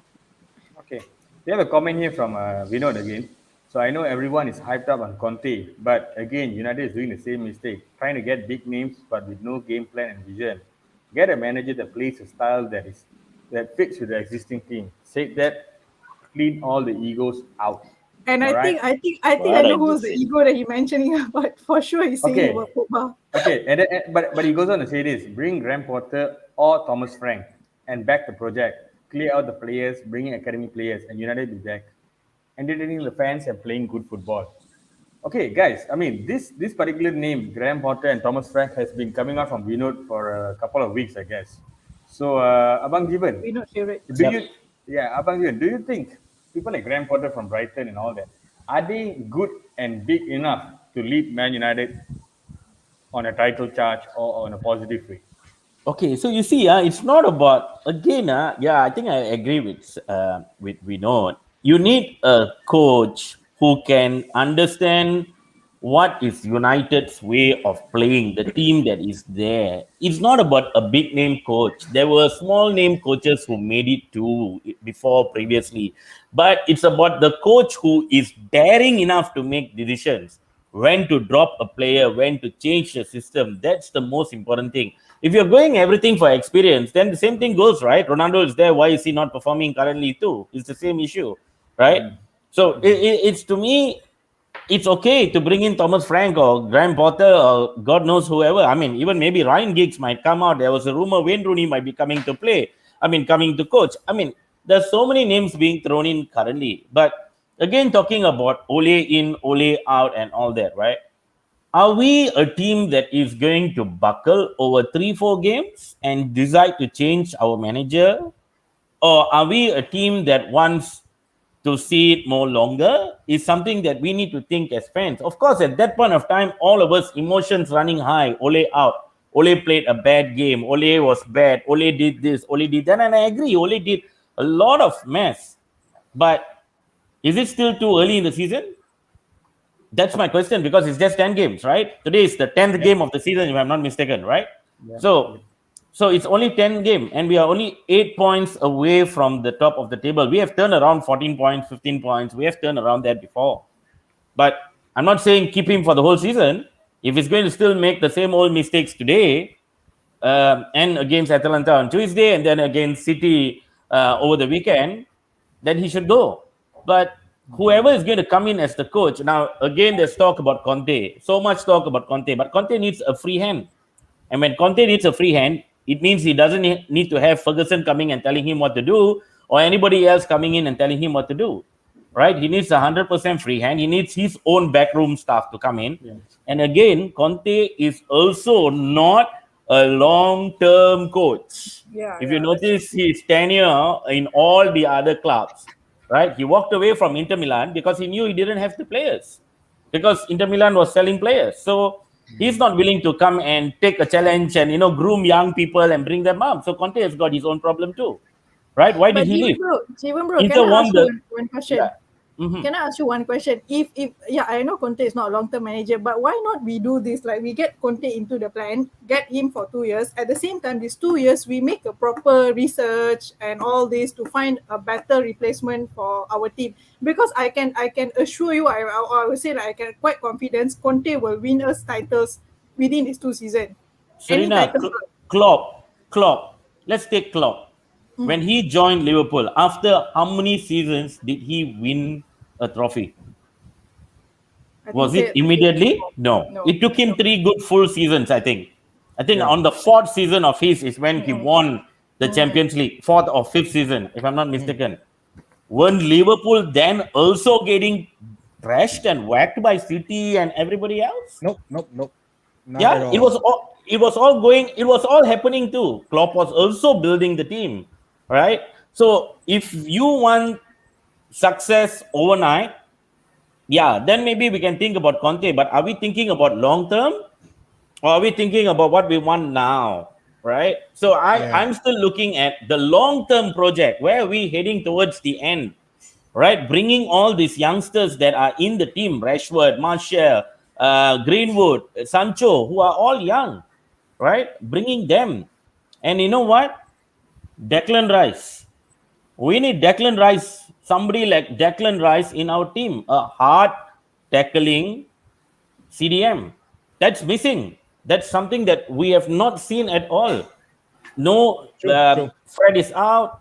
Okay. We have a comment here from Vinod again. So I know everyone is hyped up on Conte, but again, United is doing the same mistake, trying to get big names but with no game plan and vision. Get a manager that plays a style that fits with the existing team. Said that, clean all the egos out. And All I right. think I think I think I What I know who's just the said. ego that he mentioning about. For sure, he's saying about Okay. Pogba. Okay. But he goes on to say this: bring Graham Potter or Thomas Frank and back the project. Clear out the players, bring in academy players, and United be back, entertaining the fans and playing good football. Okay, guys. I mean, this particular name, Graham Potter and Thomas Frank, has been coming out from Vinod for a couple of weeks, I guess. So, Abang Given, We're not favorite. do you, yeah, Abang Given, do you think people like Graham Potter from Brighton and all that are they good and big enough to lead Man United on a title charge or on a positive way? Okay, so you see, it's not about again. Yeah, I think I agree with Vinod. You need a coach who can understand what is United's way of playing, the team that is there. It's not about a big name coach. There were small name coaches who made it too before previously, but it's about the coach who is daring enough to make decisions, when to drop a player, when to change the system. That's the most important thing. If you're going everything for experience, then the same thing goes, right? Ronaldo is there. Why is he not performing currently too? It's the same issue, right? So it's, to me, it's okay to bring in Thomas Frank or Graham Potter or God knows whoever. I mean, even maybe Ryan Giggs might come out. There was a rumor Wayne Rooney might be coming to play. I mean, coming to coach. I mean, there's so many names being thrown in currently. But again, talking about Ole in, Ole out, and all that, right? Are we a team that is going to buckle over 3-4 games and decide to change our manager? Or are we a team that wants to see it more longer? Is something that we need to think as fans. Of course, at that point of time, all of us emotions running high. Ole out. Ole played a bad game. Ole was bad. Ole did this. Ole did that. And I agree. Ole did a lot of mess. But is it still too early in the season? That's my question, because it's just 10 games, right? Today is the 10th game of the season, if I'm not mistaken, right? So it's only 10 game, and we are only 8 points away from the top of the table. We have turned around 14 points, 15 points. We have turned around that before. But I'm not saying keep him for the whole season. If he's going to still make the same old mistakes today, and against Atalanta on Tuesday, and then against City over the weekend, then he should go. But whoever is going to come in as the coach, now again, there's talk about Conte. So much talk about Conte, but Conte needs a free hand. And when Conte needs a free hand, it means he doesn't need to have Ferguson coming and telling him what to do, or anybody else coming in and telling him what to do, right? He needs 100% free hand. He needs his own backroom staff to come in. And again, Conte is also not a long-term coach. If you notice his tenure in all the other clubs, right? He walked away from Inter Milan because he knew he didn't have the players, because Inter Milan was selling players. So he's not willing to come and take a challenge and groom young people and bring them up. So Conte has got his own problem too, right? Why did But he leave? Jeevan bro, Inter can I won ask the you one question? yeah. Mhm. Can I ask you one question? If I know Conte is not a long-term manager, but why not we do this? Like, we get Conte into the plan, get him for 2 years. At the same time, these 2 years we make a proper research and all this to find a better replacement for our team. Because I can assure you, I would say, like, I can quite confident Conte will win us titles within these 2 seasons. Any Serena, titles? Klopp. Let's take Klopp. When he joined Liverpool, after how many seasons did he win a trophy? Was it immediately? No. It took him 3 good full seasons, I think. On the 4th season of his is when he won the Champions League, 4th or 5th season, if I'm not mistaken. Weren't Liverpool then also getting thrashed and whacked by City and everybody else? Nope. Not at all. It was all happening too. Klopp was also building the team, right? So if you want success overnight, then maybe we can think about Conte. But are we thinking about long term, or are we thinking about what we want now, right? So I'm still looking at the long term project. Where are we heading towards the end, right? Bringing all these youngsters that are in the team, Rashford, Martial, Greenwood, Sancho, who are all young, right? Bringing them. And you know what? Declan Rice. We need Declan Rice, somebody like Declan Rice in our team, a hard tackling CDM. That's missing. That's something that we have not seen at all. No, True. Fred is out.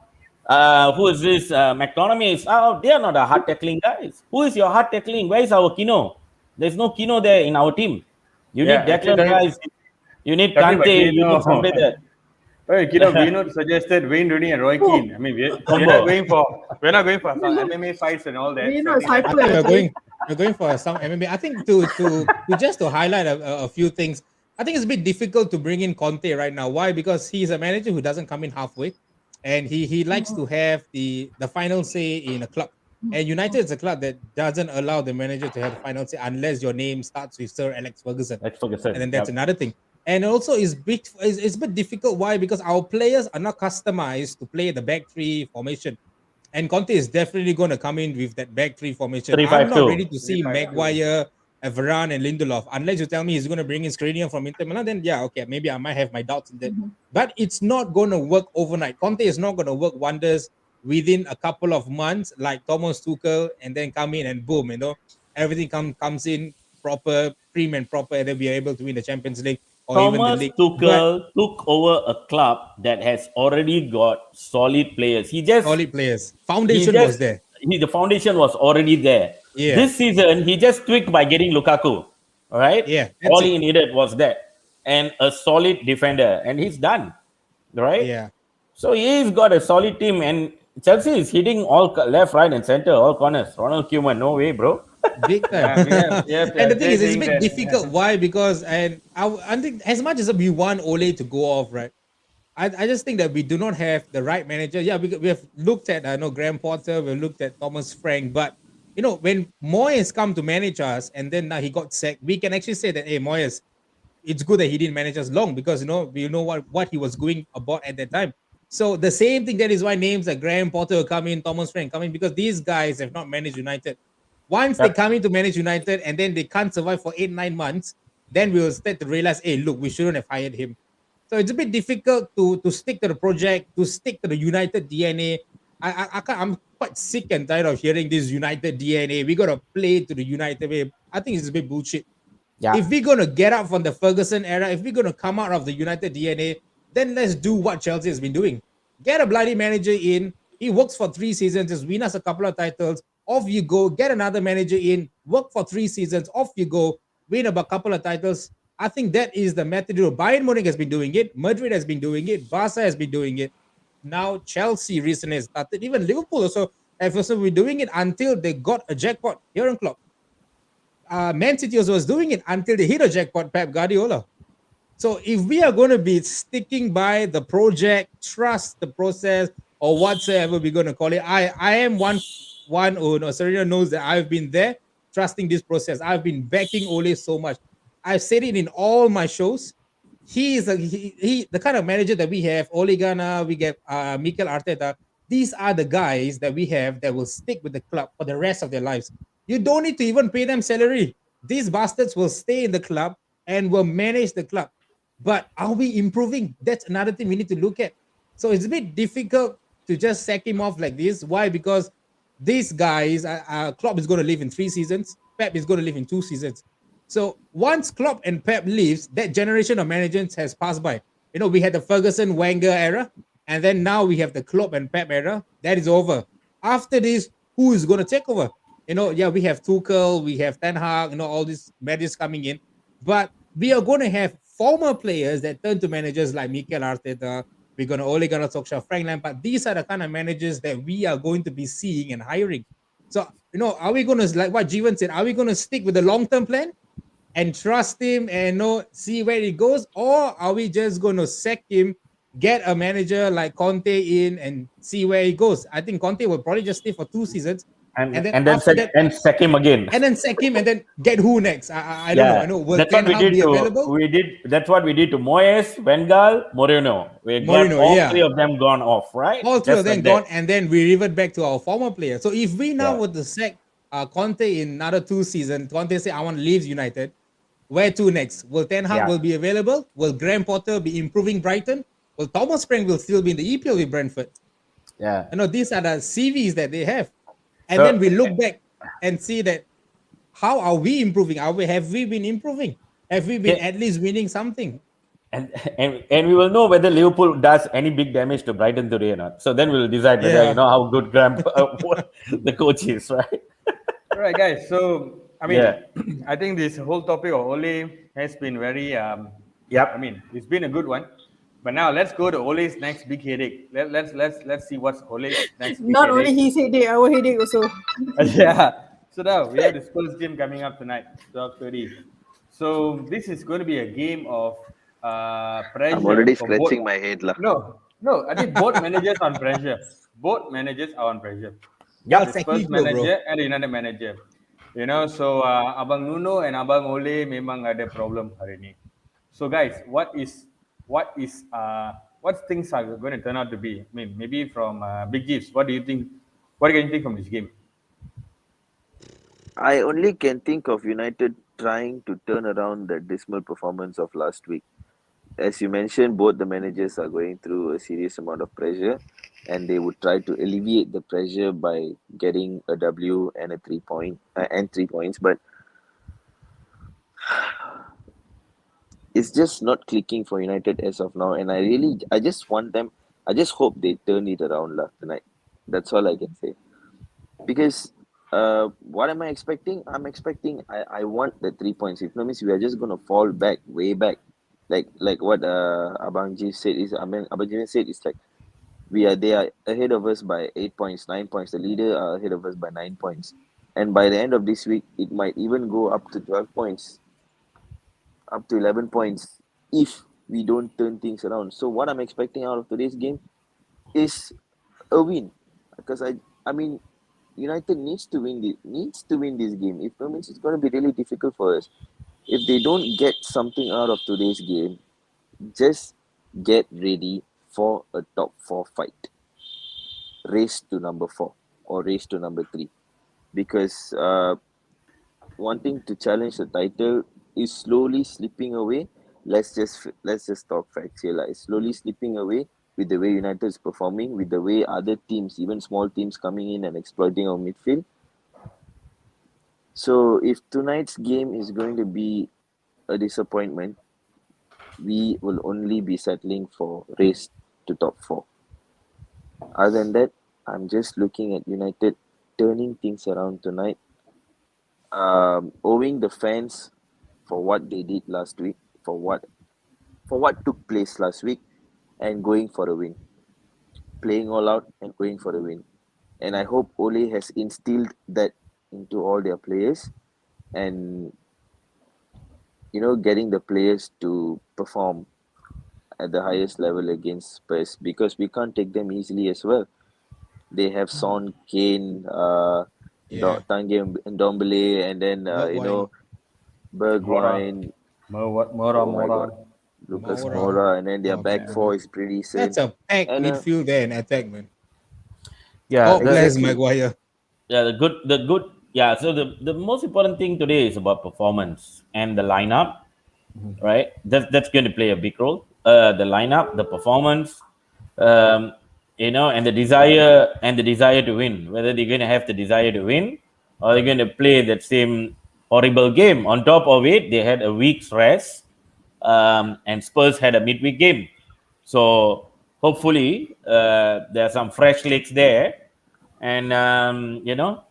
Who is this? McTominay is out. They are not a hard tackling guys. Who is your hard tackling? Where is our Kino? There's no Kino there in our team. You need Declan Rice. You need Kante. You need somebody there. Well, Bino suggested Wayne Rooney and Roy Keane. I mean, we're not going for some MMA fights and all that. Vino So is I think hyper. We're going for some MMA. I think to just to highlight a few things. I think it's a bit difficult to bring in Conte right now. Why? Because he's a manager who doesn't come in halfway, and he likes to have the final say in a club. And United is a club that doesn't allow the manager to have the final say unless your name starts with Sir Alex Ferguson. And then that's another thing. And also, it's a bit difficult. Why? Because our players are not customized to play the back three formation. And Conte is definitely going to come in with that back three formation. Three I'm five not two. ready to see 3-5-2. Maguire, Varane, and Lindelof. Unless you tell me he's going to bring in Skriniar from Inter Milan, then yeah, okay, maybe I might have my doubts in that. But it's not going to work overnight. Conte is not going to work wonders within a couple of months, like Thomas Tuchel, and then come in and boom, everything comes in proper, prim and proper, and then we are able to win the Champions League or even the Thomas league. But Tuchel took over a club that has already got solid players. solid players, He foundation just was there. the foundation was already there. Yeah, This season he just tweaked by getting Lukaku. All right, yeah, that's all it. he needed was that and a solid defender, and he's done. Right, Yeah. so he's got a solid team, and Chelsea is hitting all left, right, and center, all corners. Ronald Koeman, no way, bro. Big time. Yeah, we have And the thing Jay is, it's a saying bit that. difficult. Why? Because I think as much as we want Ole to go off, right? I just think that we do not have the right manager. Yeah, we have looked at Graham Potter, we've looked at Thomas Frank, but when Moyes come to manage us, and then now he got sacked, we can actually say that hey Moyes, it's good that he didn't manage us long because we know what he was going about at that time. So the same thing, that is why names like Graham Potter come in, Thomas Frank come in, because these guys have not managed United. Once they Yep. come in to manage United and then they can't survive for 8-9 months, then we will start to realize, hey, look, we shouldn't have hired him. So it's a bit difficult to stick to the project, to stick to the United DNA. I'm quite sick and tired of hearing this United DNA. We gotta play to the United way. I think it's a bit bullshit. Yeah, If we're gonna get out from the Ferguson era, if we're gonna come out of the United DNA, then let's do what Chelsea has been doing. Get a bloody manager in. He works for 3 seasons, just win us a couple of titles. Off you go. Get another manager in. Work for 3 seasons. Off you go. Win a couple of titles. I think that is the method. Bayern Munich has been doing it. Madrid has been doing it. Barca has been doing it. Now Chelsea recently has started. Even Liverpool also have also been doing it until they got a jackpot. Jurgen Klopp. Man City also was doing it until they hit a jackpot, Pep Guardiola. So if we are going to be sticking by the project, trust the process, or whatsoever we're going to call it, I am one who Serena knows that I've been there, trusting this process. I've been backing Ole so much. I've said it in all my shows. He is the kind of manager that we have. Ole Gunnar, we get Mikel Arteta. These are the guys that we have that will stick with the club for the rest of their lives. You don't need to even pay them salary. These bastards will stay in the club and will manage the club. But are we improving? That's another thing we need to look at. So it's a bit difficult to just sack him off like this. Why? Because these guys, Klopp is going to live in 3 seasons. Pep is going to live in 2 seasons. So once Klopp and Pep leaves, that generation of managers has passed by. We had the Ferguson Wenger era, and then now we have the Klopp and Pep era. That is over. After this, who is going to take over? We have Tuchel, we have Ten Hag, all these managers coming in, but we are going to have former players that turn to managers like Mikel Arteta. We're going to Ole Gunnar Solskjaer, Frank Lampard. These are the kind of managers that we are going to be seeing and hiring. So, are we going to, like what Jeevan said, are we going to stick with the long-term plan and trust him and see where it goes? Or are we just going to sack him, get a manager like Conte in and see where it goes? I think Conte will probably just stay for 2 seasons. And then after that, sack him again. and then sack him and then get who next? I don't know. Yeah, Will that's Ten what we Hag did be to available? That's what we did to Moyes, Bengal, Mourinho. We got Mourinho, all three yeah. of them gone off, right? All three of Just them like gone, that. and then we revert back to our former player. So if we now Yeah. were to sack Conte in another 2 seasons, Conte say, I want to leave United, where to next? Will Ten Hag Yeah. will be available? Will Graham Potter be improving Brighton? Will Thomas Frank will still be in the EPL with Brentford? Yeah. These are the CVs that they have. And So then we look back and see that how are we improving? Have we been improving? Have we been okay, at least winning something? and we will know whether Liverpool does any big damage to Brighton today or not. So then we'll decide whether Yeah. how good Graham the coach is, right? All right, guys. So, Yeah. I think this whole topic of Ole has been very, Yep. it's been a good one. But now let's go to Ole's next big headache. Let's see what's Ole's next big Not only headache. his headache, our headache also. Yeah. So now we have the Spurs game coming up tonight, 12:30. So this is going to be a game of pressure I'm already for both. scratching my head, lah. No. I think both managers on pressure. Both managers are on pressure. Well, The technically, Spurs bro. manager and the United manager. So Abang Nuno and Abang Ole memang ada problem hari ni. So guys, what things are going to turn out to be? Maybe from Big Gibbs, what do you think What can you think from this game? I only can think of United trying to turn around the dismal performance of last week. As you mentioned, both the managers are going through a serious amount of pressure, and they would try to alleviate the pressure by getting a W and a 3 point and 3 points. But it's just not clicking for United as of now. And I just want them. I just hope they turn it around tonight. That's all I can say. Because what am I expecting? I want the 3 points. If no means we are just gonna fall back, way back. Like what Abangji said is I mean Abangji said it's like they are ahead of us by 8 points, 9 points. The leader are ahead of us by 9 points. And by the end of this week it might even go up to 12 points, up to 11 points if we don't turn things around. So what I'm expecting out of today's game is a win. Because I mean United needs to win this game. If no means it's going to be really difficult for us. If they don't get something out of today's game, just get ready for a top four fight, race to number four or race to number three. Because wanting to challenge the title is slowly slipping away. Let's just talk facts here. Like, it's slowly slipping away with the way United is performing, with the way other teams, even small teams, coming in and exploiting our midfield. So if tonight's game is going to be a disappointment, we will only be settling for race to top four. Other than that, I'm just looking at United turning things around tonight, owing the fans for what they did last week, for what took place last week, and going for a win, playing all out and going for a win. And I hope Ole has instilled that into all their players, and getting the players to perform at the highest level against Spurs, because we can't take them easily as well. They have Son, Kane, Yeah, Tanguy Ndombele, and then Bergwijn, Mora, Bergwijn. Mora, Oh my God, Mora. Lucas Moura. Moura, and then their Oh my back four goodness, is pretty that's decent. a packed And midfield there and attack, man. Yeah, God bless exactly, Maguire. yeah, the good. Yeah, so the most important thing today is about performance and the lineup, right? That's going to play a big role. The lineup, the performance, um, and the desire to win. Whether they're going to have the desire to win, or they're going to play that same horrible game. On top of it, they had a week's rest, and Spurs had a midweek game. So hopefully, there are some fresh legs there, and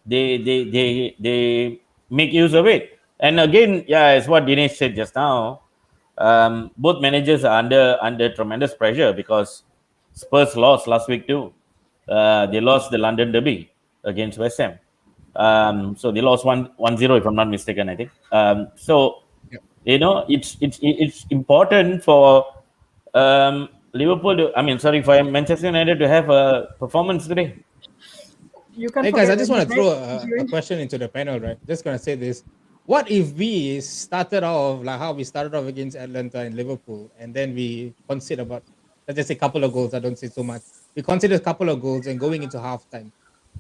they make use of it. And again, yeah, as what Dinesh said just now, both managers are under tremendous pressure because Spurs lost last week too. They lost the London Derby against West Ham. So they lost 1-0, if I'm not mistaken, I think. So Yep. it's important for Liverpool to, I mean, sorry, for Manchester United to have a performance today. You can't Hey guys, I forget just that, want to right? throw a question into the panel, right? Just gonna say this: what if we started off like how we started off against Atlanta and Liverpool, and then we concede about, let's just say, a couple of goals? I don't say so much. We conceded a couple of goals and going into halftime.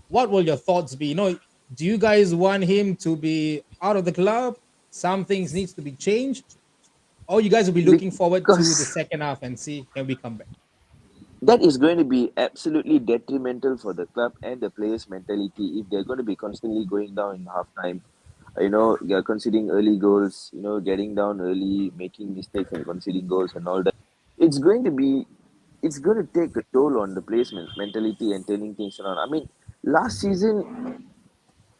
What will your thoughts be? Do you guys want him to be out of the club? Some things needs to be changed, or you guys will be looking forward to the because second half and see can we come back? that is going to be absolutely detrimental for the club and the players' mentality if they're going to be constantly going down in halftime. You're conceding early goals, getting down early, making mistakes and conceding goals and all that. It's going to be, it's going to take a toll on the players' mentality and turning things around. I mean, last season,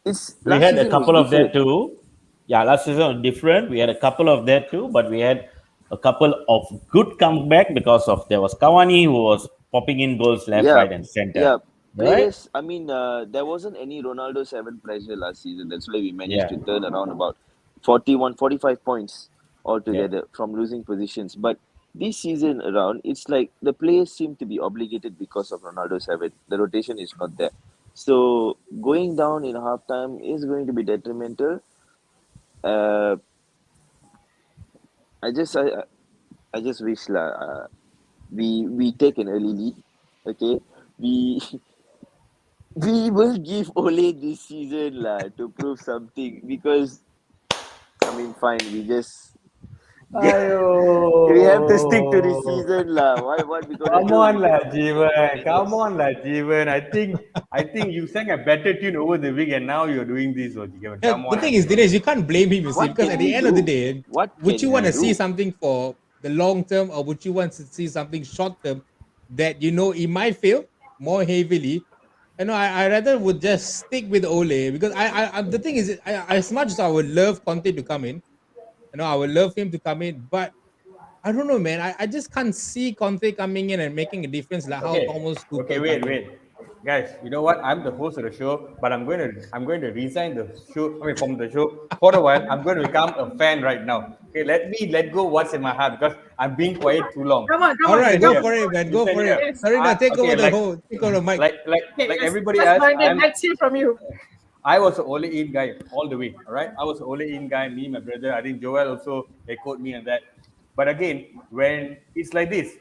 We last had a season was couple of that different. too. Yeah, last season was different. We had a couple of that too, but we had a couple of good comeback because of there was Cavani who was popping in goals left, Yeah, right, and center. yeah. Right? Players, I mean, there wasn't any Ronaldo 7 pressure last season. That's why we managed Yeah, to turn around about 41, 45 points yeah. altogether from losing positions. But this season around, it's like the players seem to be obligated because of Ronaldo 7. The rotation is not there. So going down in halftime is going to be detrimental. Uh, I just, I, I just wish we take an early lead. Okay, we we will give Ole this season lah to prove something because I mean fine we just we have to stick to this Ayo. season lah. What we gonna Come do? on, We lah, cannot Jeevan. we Come just on, lah, Jeevan. I think you sang a better tune over the week, and now you're doing this, oh, Jeevan. Yeah, Come the on, thing lah, is, Jeevan. Dinesh, you can't blame him, you see, what because can at the we end of the do? day, What would can you want we to see do? something for the long term or would you want to see something short term that you know it might fail more heavily? You know, I rather would just stick with Ole because the thing is, as much as I would love Conte to come in, you know, I would love him to come in, but I don't know, man. I just can't see Conte coming in and making a difference like how Okay, Thomas okay, Tuchel wait, come in. wait, guys. You know what? I'm the host of the show, but I'm going to resign the show. I mean, from the show for a while. I'm going to become a fan right now. Okay, let me let go what's in my heart because I'm being quiet too long. All Come right, on, Listen go come here, on. for it, man. Go listen for it. here. Yes. Sarina, take over Okay, the whole, take over the mic. like Okay, everybody yes, else. Brandon, let's hear from you. I was an Ole in guy all the way. All right, I was an Ole in guy. Me, my brother. I think Joel also echoed me on that. But again, when it's like this,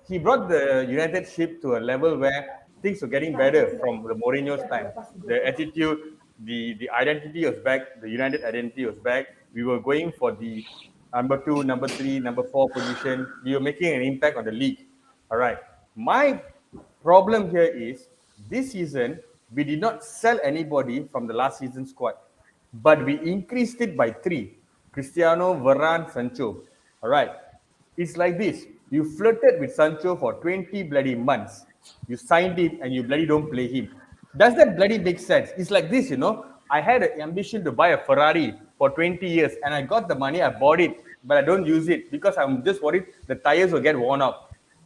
he brought the United ship to a level where things were getting better from the Mourinho's time. The attitude, the identity was back. The United identity was back. We were going for the number two, number three, number four position. We were making an impact on the league. All right. My problem here is this season we did not sell anybody from the last season squad, but we increased it by three: Cristiano, Varane, Sancho. All right, it's like this: you flirted with Sancho for 20 bloody months. You signed him and you bloody don't play him. Does that bloody make sense? It's like this, you know. I had an ambition to buy a Ferrari for 20 years and I got the money, I bought it, but I don't use it because I'm just worried the tires will get worn out.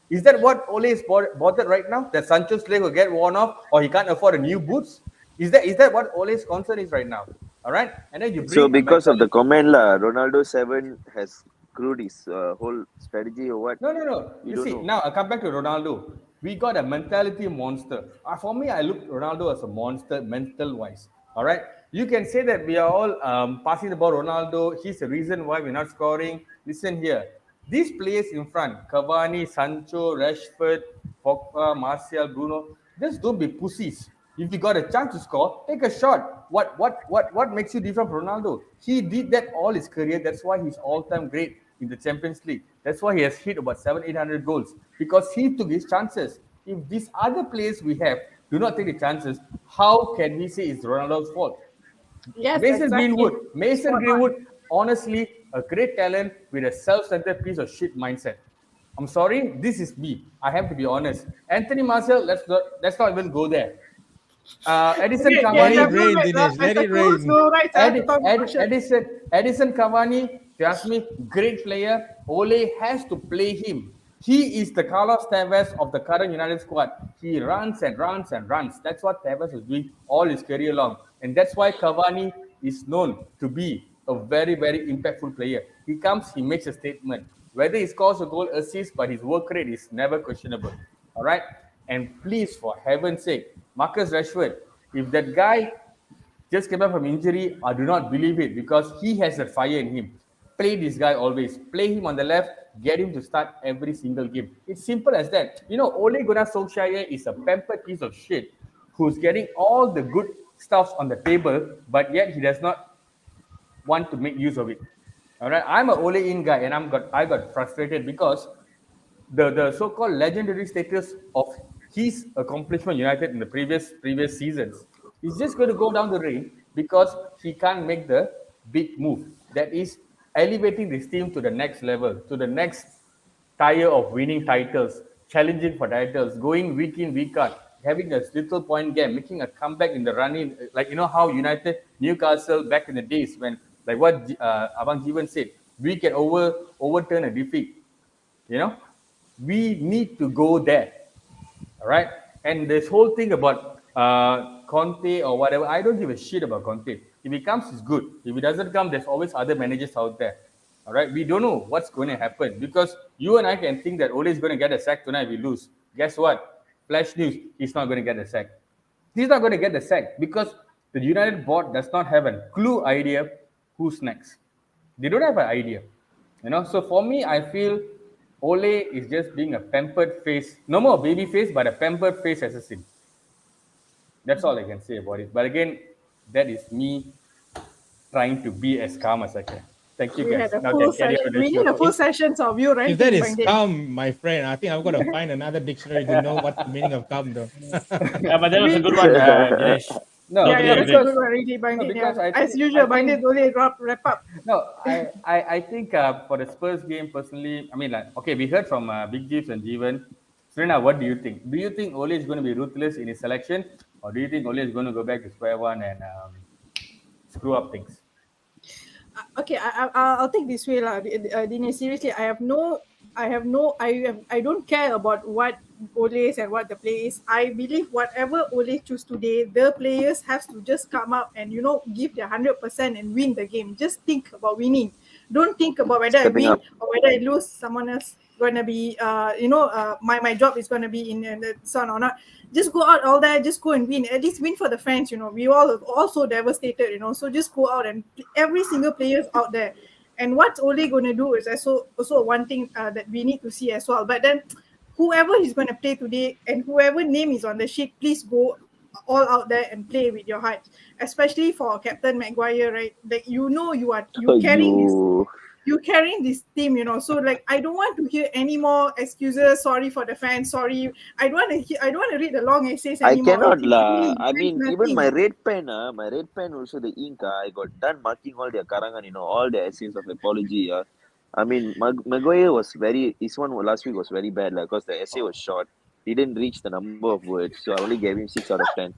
Is that what Ole is bothered right now? That Sancho's leg will get worn off or he can't afford a new boots? Is that what Ole's concern is right now? All right. And then you So bring a because of the mentality. comment lah, Ronaldo 7 has screwed his whole strategy or what? No, no, no. We You don't see, know. now I come back to Ronaldo. We got a mentality monster. For me, I look Ronaldo as a monster mental wise. All right. You can say that we are all passing the ball. Ronaldo, he's the reason why we're not scoring. Listen here. These players in front, Cavani, Sancho, Rashford, Pogba, Martial, Bruno, just don't be pussies. If you got a chance to score, take a shot. What makes you different from Ronaldo? He did that all his career. That's why he's all-time great in the Champions League. That's why he has hit about 700-800 goals because he took his chances. If these other players we have do not take the chances, how can we say it's Ronaldo's fault? Yes, Mason exactly. Greenwood, Mason Spot on. Greenwood, honestly, a great talent with a self-centered piece of shit mindset. I'm sorry, this is me. I have to be honest. Anthony Martial, let's not even go there. Edison Okay, okay, Let it Cavani, enough, rain, right, Dinesh. Let Mr. it Cruz, rain. no rights to talk about shit. Edison Cavani, if you ask me, great player. Ole has to play him. He is the Carlos Tevez of the current United squad. He runs and runs and runs. That's what Tevez was doing all his career long. And that's why Cavani is known to be a very, very impactful player. He comes, he makes a statement. Whether he scores a goal, assist, but his work rate is never questionable. All right? And please, for heaven's sake, Marcus Rashford, if that guy just came back from injury, I do not believe it because he has that fire in him. Play this guy always. Play him on the left, get him to start every single game. It's simple as that. You know, Ole Gunnar Solskjaer is a pampered piece of shit who's getting all the good stuff on the table, but yet he does not want to make use of it. All right, I'm a Ole in guy, and I got frustrated because the so-called legendary status of his accomplishment United in the previous seasons is just going to go down the drain because he can't make the big move that is elevating this team to the next level, to the next tier of winning titles, challenging for titles, going week in week out, having a little point game, making a comeback in the running, like you know how United, Newcastle back in the days when, like what Abang Jeevan said, we can overturn a defeat. You know, we need to go there. All right. And this whole thing about Conte or whatever, I don't give a shit about Conte. If he comes, it's good. If he doesn't come, there's always other managers out there. All right. We don't know what's going to happen because you and I can think that Ole is going to get a sack tonight if we lose. Guess what? Flash news, he's not going to get a sack. He's not going to get the sack because the United board does not have a clue idea who's next. They don't have an idea. You know, so for me, I feel Ole is just being a pampered face, no more baby face, but a pampered face assassin. That's all I can say about it. But again, that is me trying to be as calm as I can. Thank you We had guys. a Now full can carry on session. with the We need a show. full sessions of you If that ranting, is Bang Din. calm, my friend, I think I've got to find another dictionary to know what's the meaning of calm, though. Yeah, but that was a We, good one, Dinesh. No, yeah, Totally yeah, no, that's a agree. good because one, really, Bang no, Din. Yeah, because I as think usual, Bang Din only wrap up. no, I think for the Spurs game personally, I mean, like, okay, we heard from Big Jeeves and Jeevan. Serena, what do you think? Do you think Ole is going to be ruthless in his selection, or do you think Ole is going to go back to square one and screw up things? Okay, I'll take this way lah. Dinesh, seriously, I don't care about what Ole's and what the play is. I believe whatever Ole choose today, the players have to just come up and give their 100% and win the game. Just think about winning. Don't think about whether I Stepping win up. or whether I lose. Someone else gonna be my job is gonna be in the sun or not. Just go out all that, just go and win, at least win for the fans. We all also devastated, so just go out and every single players out there. And what's Ole going to do is also one thing that we need to see as well. But then whoever is going to play today and whoever name is on the sheet, please go all out there and play with your heart, especially for Captain Maguire, right? Like, Aiyo. you carrying this team, so like I don't want to hear any more excuses. Sorry for the fans, sorry. I don't want to read the long essays I anymore. cannot It lah. really I means mean, even nothing. my red pen also the ink. I got done marking all their karangan, all the essays of apology. I mean, Maguire was his one last week was very bad, like, because the essay was short. He didn't reach the number of words, so I only gave him 6 out of 10.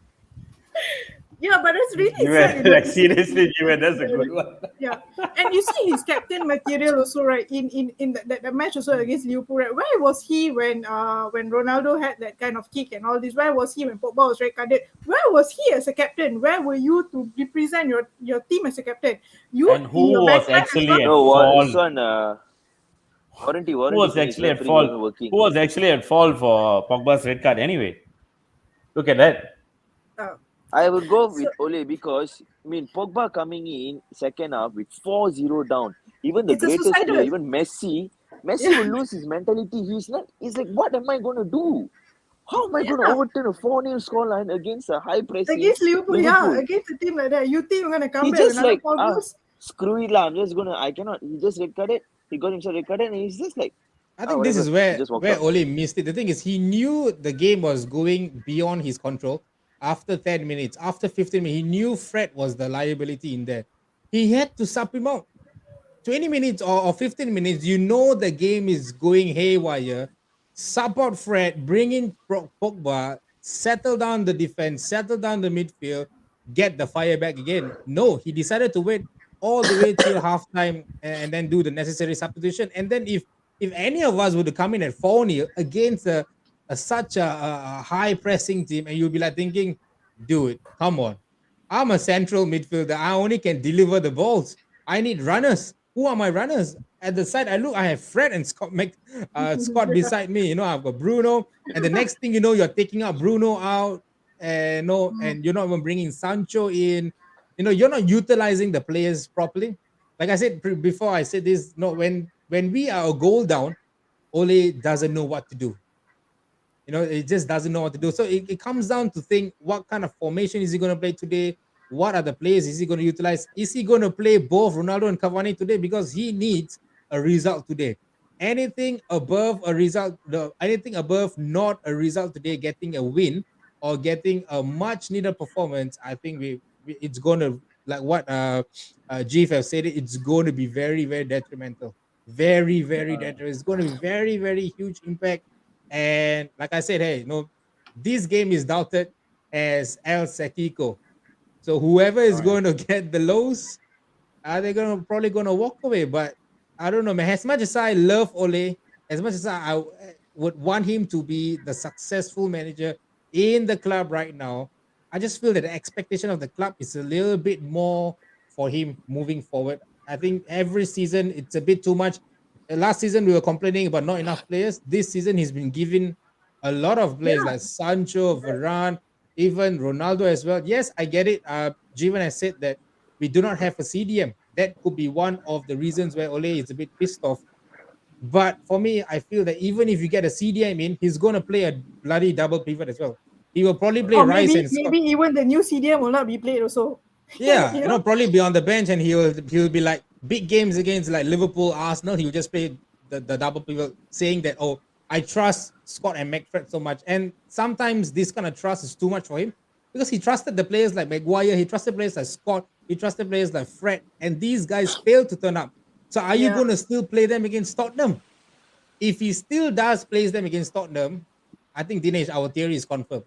Yeah, but it's really sad, Given, like to see seriously, given that's a good the, one. yeah. And you see his captain material also, right? In the match also against Liverpool, right? Where was he when Ronaldo had that kind of kick and all this? Where was he when Pogba was red carded? Where was he as a captain? Where were you to represent your team as a captain? You And in your who was backline as well. actually at No, fault? this one, Who warranty was finish, actually at referee fault? wasn't Who working. was actually at fault for Pogba's red card anyway? Look at that. Uh, I would go so with Ole because, I mean, Pogba coming in second half with 4-0 down. Even the it's a greatest player, suicidal. even Messi Yeah, will lose his mentality. He's like, what am I going to do? How am I going to yeah. overturn a 4-0 scoreline against a high pressing Against Liverpool, yeah, Liverpool? against a team like that, you think you're gonna come He back with just another like, four goals? screw it lah. I cannot. He just red carded. He got himself red carded and he's just like, I think this is whatever. He where just walked where out. Ole missed it. The thing is, he knew the game was going beyond his control. After 10 minutes, after 15 minutes, he knew Fred was the liability in there. He had to sub him out. 20 minutes or 15 minutes, you know the game is going haywire. Sub out Fred, bring in Pogba, settle down the defense, settle down the midfield, get the fire back again. No, he decided to wait all the way till halftime and then do the necessary substitution. And then if any of us would come in at 4-0 against such a high pressing team, and you'll be like thinking, dude, come on. I'm a central midfielder. I only can deliver the balls. I need runners. Who are my runners? At the side, I have Fred and Scott beside me. I've got Bruno. And the next thing you know, you're taking out Bruno out. And no, and you're not even bringing Sancho in. You're not utilizing the players properly. Like I said before, I said this. No, when we are a goal down, Ole doesn't know what to do. It just doesn't know what to do. So it comes down to think, what kind of formation is he going to play today? What are the players is he going to utilize? Is he going to play both Ronaldo and Cavani today? Because he needs a result today. Anything above a result, anything above not a result today, getting a win or getting a much needed performance, I think it's going to, like what Jeff have said, it's going to be very, very detrimental. Very, very detrimental. It's going to be very, very huge impact. And like I said, hey, this game is doubted as El Sequico. So whoever is All right. going to get the lows, they're probably gonna walk away. But I don't know, man. As much as I love Ole, as much as I would want him to be the successful manager in the club right now, I just feel that the expectation of the club is a little bit more for him moving forward. I think every season it's a bit too much. Last season we were complaining about not enough players. This season he's been given a lot of players Yeah. like Sancho, Varane, even Ronaldo as well. Yes, I get it. Jivan has said that we do not have a CDM. That could be one of the reasons where Ole is a bit pissed off. But for me, I feel that even if you get a CDM in, he's going to play a bloody double pivot as well. he will probably play Or Rice maybe and Scott. maybe even the new CDM will not be played also. Yeah, You know? probably be on the bench, and he'll be like big games against like Liverpool, Arsenal. He'll just play the double pivot, saying that, oh, I trust Scott and McFred so much. And sometimes this kind of trust is too much for him because he trusted the players like Maguire, he trusted players like Scott, he trusted players like Fred, and these guys failed to turn up. So are you Yeah. going to still play them against Tottenham? If he still does plays them against Tottenham, I think Dinesh, our theory is confirmed.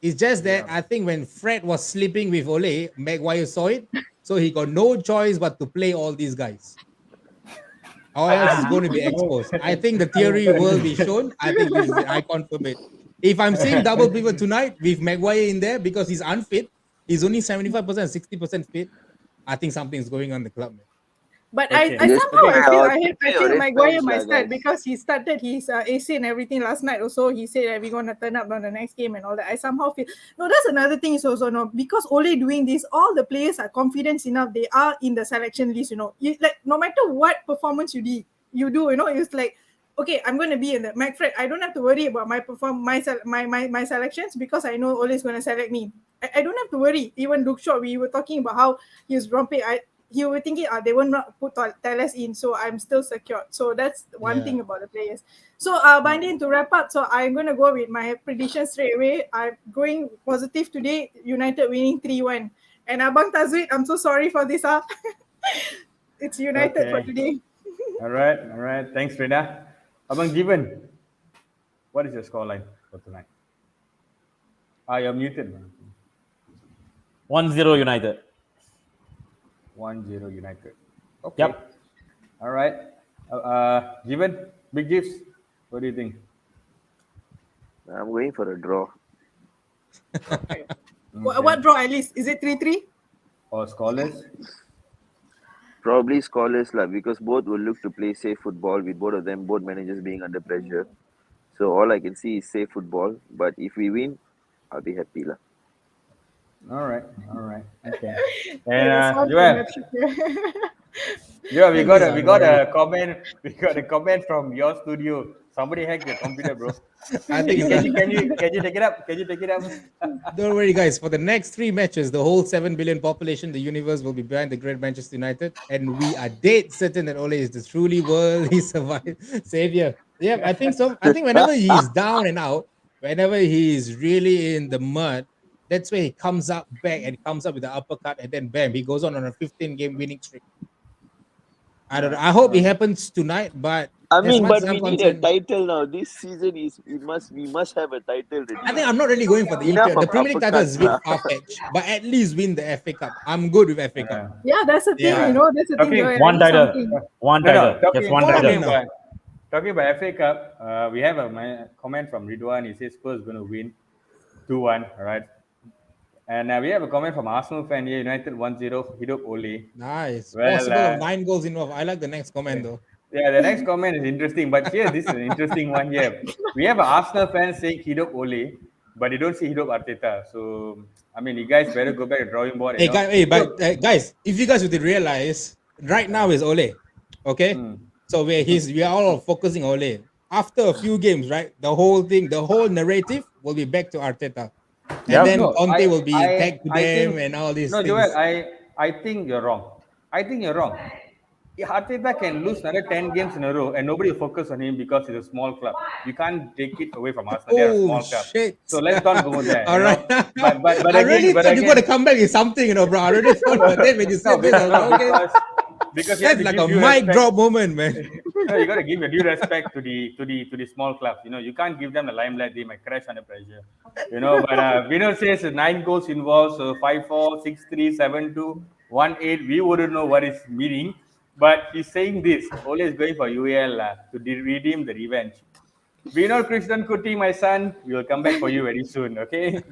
It's just that Yeah. I think when Fred was sleeping with Ole, Maguire saw it, so he got no choice but to play all these guys. Or else it's going to be exposed. I think the theory will be shown. I think this is it. I confirm it. If I'm seeing double pivot tonight with Maguire in there because he's unfit, he's only 75%, 60% fit. I think something's going on in the club, man. But Okay. I Just somehow pray I your feel red Maguire pants might lah, start guys. because he started his AC and everything last night. Also, he said that we're gonna turn up on the next game and all that. I somehow feel no. That's another thing is also no because Ole doing this, all the players are confident enough. They are in the selection list. You know, like no matter what performance you do, it's like okay, I'm gonna be in the McFred. I don't have to worry about my selections because I know Ole is gonna select me. I don't have to worry. Even Luke Shaw, we were talking about how he was romping. You were thinking, they will not put Teles in, so I'm still secured. So that's one thing about the players. So, Bandin, to wrap up, so I'm going to go with my prediction straight away. I'm going positive today, United winning 3-1. And Abang Tazwid, I'm so sorry for this. It's United for Okay. today. All right. Thanks, Rina. Abang Given, what is your scoreline for tonight? You're muted, man. 1-0 United. 1-0 United. Okay. Yep. All right. Given, big gifts. What do you think? I'm going for a draw. Okay. What draw at least? Is it 3-3? Or scoreless? Probably scoreless lah, because both will look to play safe football with both managers being under pressure. So all I can see is safe football. But if we win, I'll be happy lah. All right. Okay. That's And one Joel, from we got a comment. We got a comment from your studio. Somebody hacked your computer, bro. I think Can you take it up? don't worry, guys. For the next 3 matches, the whole 7 billion population, the universe will be behind the great Manchester United, and we are dead certain that Ole is the truly worldly savior. Yeah, I think so. I think whenever he's down and out, whenever he's really in the mud, that's where he comes up back and comes up with the uppercut, and then bam, he goes on a 15-game winning streak. I don't know. I hope it happens tonight, but I as mean, much but as I'm we need a concerned, title now. This season we must have a title ready. I think I'm not really going for the Enough EPL. The of Premier League title is a bit uppercuts. far-fetched, but at least win the FA Cup. I'm good with FA Cup. Yeah, that's the thing, Yeah. you know. That's the thing. Okay, Joel, One I need title. something. One No, title. Just one title. talking about FA Cup, we have a comment from Ridwan. He says Spurs going to win 2-1. All right. And we have a comment from Arsenal fan here. United 1-0. Hidop Ole. Nice. Well, Possible of 9 goals involved. I like the next comment though. Yeah, the next comment is interesting. But here, this is an interesting one here. We have an Arsenal fan saying Hidop Ole, but you don't see Hidop Arteta. So, I mean, you guys better go back to drawing board. Hey, guys, if you guys would realize, right now is Ole, okay? So we are all focusing on Ole. After a few games, right, the whole narrative will be back to Arteta, and then Conte will be tagged to them and all these things. Joel, I think you're wrong. Arteta can lose another 10 games in a row and nobody will focus on him because he's a small club. You can't take it away from Arsenal. They're a small club. Shit. So let's not go there. All right. But I really thought you're going to come back with something, bro. I really thought, but then when you said this, I was like, okay. Because you have That's to like a give due mic respect. drop moment, man. No, you got to give your due respect to the small clubs. You can't give them the limelight. They might crash under pressure. But Vino says 9 goals involved, so 5-4, 6-3, 7-2, 1-8. We wouldn't know what is meaning. But he's saying this. Ole is going for UAL to redeem the revenge. We know Krishnan Kuti, my son. We will come back for you very soon, okay?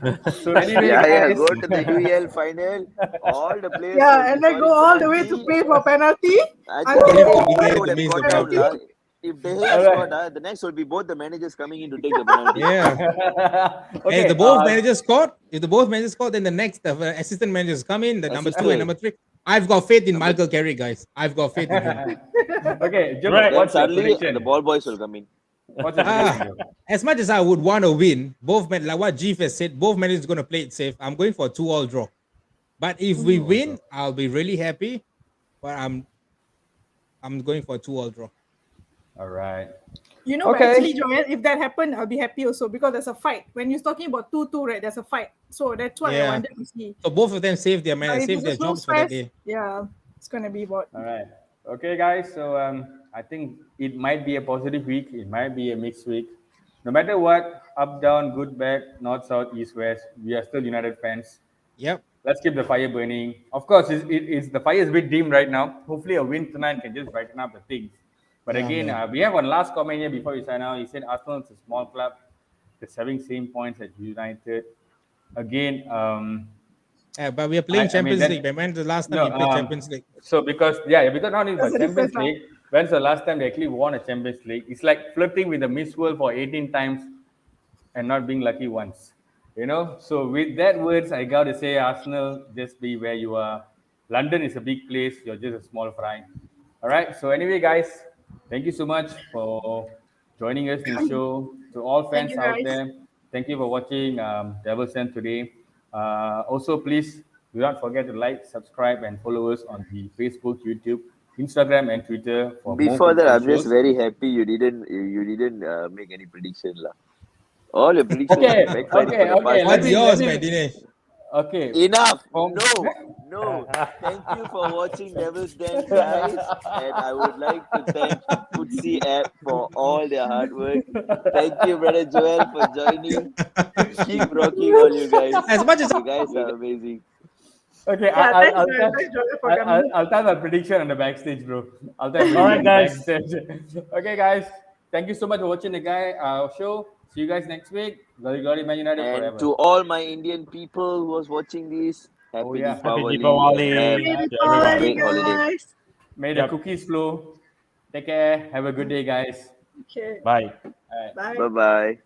So anyway, guys. Go to the UEL final. All the players. Yeah, and then go all the way to pay for penalty. I Until think they would have miss the got out, penalty. if they have scored, the next will be both the managers coming in to take the penalty. Yeah. Okay, If the both managers scored, then the next assistant managers come in, the number 2 and number 3. I've got faith in Michael Carey, guys. I've got faith in him. Okay, Joe, Right. Then what's your suddenly prediction? the ball boys will come in. What's your prediction, bro? As much as I would want to win, both men, like what Jeef has said, both men is going to play it safe. I'm going for a 2-all draw. But if we win, I'll be really happy. But I'm going for a 2-all draw. All right. You know, but Okay. actually, Joel, if that happened, I'll be happy also because there's a fight. When you're talking about 2-2, right, there's a fight. So that's what I Yeah. wanted to see. So both of them save their man, But if save it's their a slow jobs for that stress, day. yeah, it's going to be about. All right. Okay, guys. So I think it might be a positive week. It might be a mixed week. No matter what, up, down, good, bad, north, south, east, west, we are still United fans. Yep. Let's keep the fire burning. Of course, it's the fire is a bit dim right now. Hopefully, a win tonight can just brighten up the things. But Yeah, again, man. we have one last comment here before we sign out. He said Arsenal is a small club. It's having same points as United. Again, But we are playing Champions that- League. Man. When's the last time no, we played Champions League? so because not only That's for the Champions difference now. League, when's the last time they actually won a Champions League? It's like flirting with the Miss World for 18 times and not being lucky once. You know, so with that words, I gotta say, Arsenal, just be where you are. London is a big place. You're just a small fry. All right. So anyway, guys, thank you so much for joining us in the show. To all Thank fans you, out guys. there, thank you for watching Devil's Den today. Also, please do not forget to like, subscribe, and follow us on the Facebook, YouTube, Instagram, and Twitter for more Before that, football I'm just shows. very happy you didn't make any prediction lah. All your predictions Okay, backfired okay, for the okay. past. What's Let yours, me- man, Dinesh? Okay. Enough. Um, No. Thank you for watching Devil's Den, guys. And I would like to thank Footsie app for all their hard work. Thank you, brother Joel, for joining. Keep rocking, all you guys. As much as You guys are amazing. Okay, Yeah, I'll, thanks, I'll, Joel. tell, Thanks, Joel, for I'll, coming. I'll tell the prediction on the backstage, bro. I'll tell All right, guys. backstage. Okay, guys. Thank you so much for watching our show. See you guys next week. Glory Man United And forever. to all my Indian people who was watching this, happy Oh, yeah. Happy Deepavali. Deepavali and to have everyone. a great holiday. guys. May the Yep. cookies flow. Take care. Have a good day, guys. Okay, Bye. All right. bye. Bye-bye.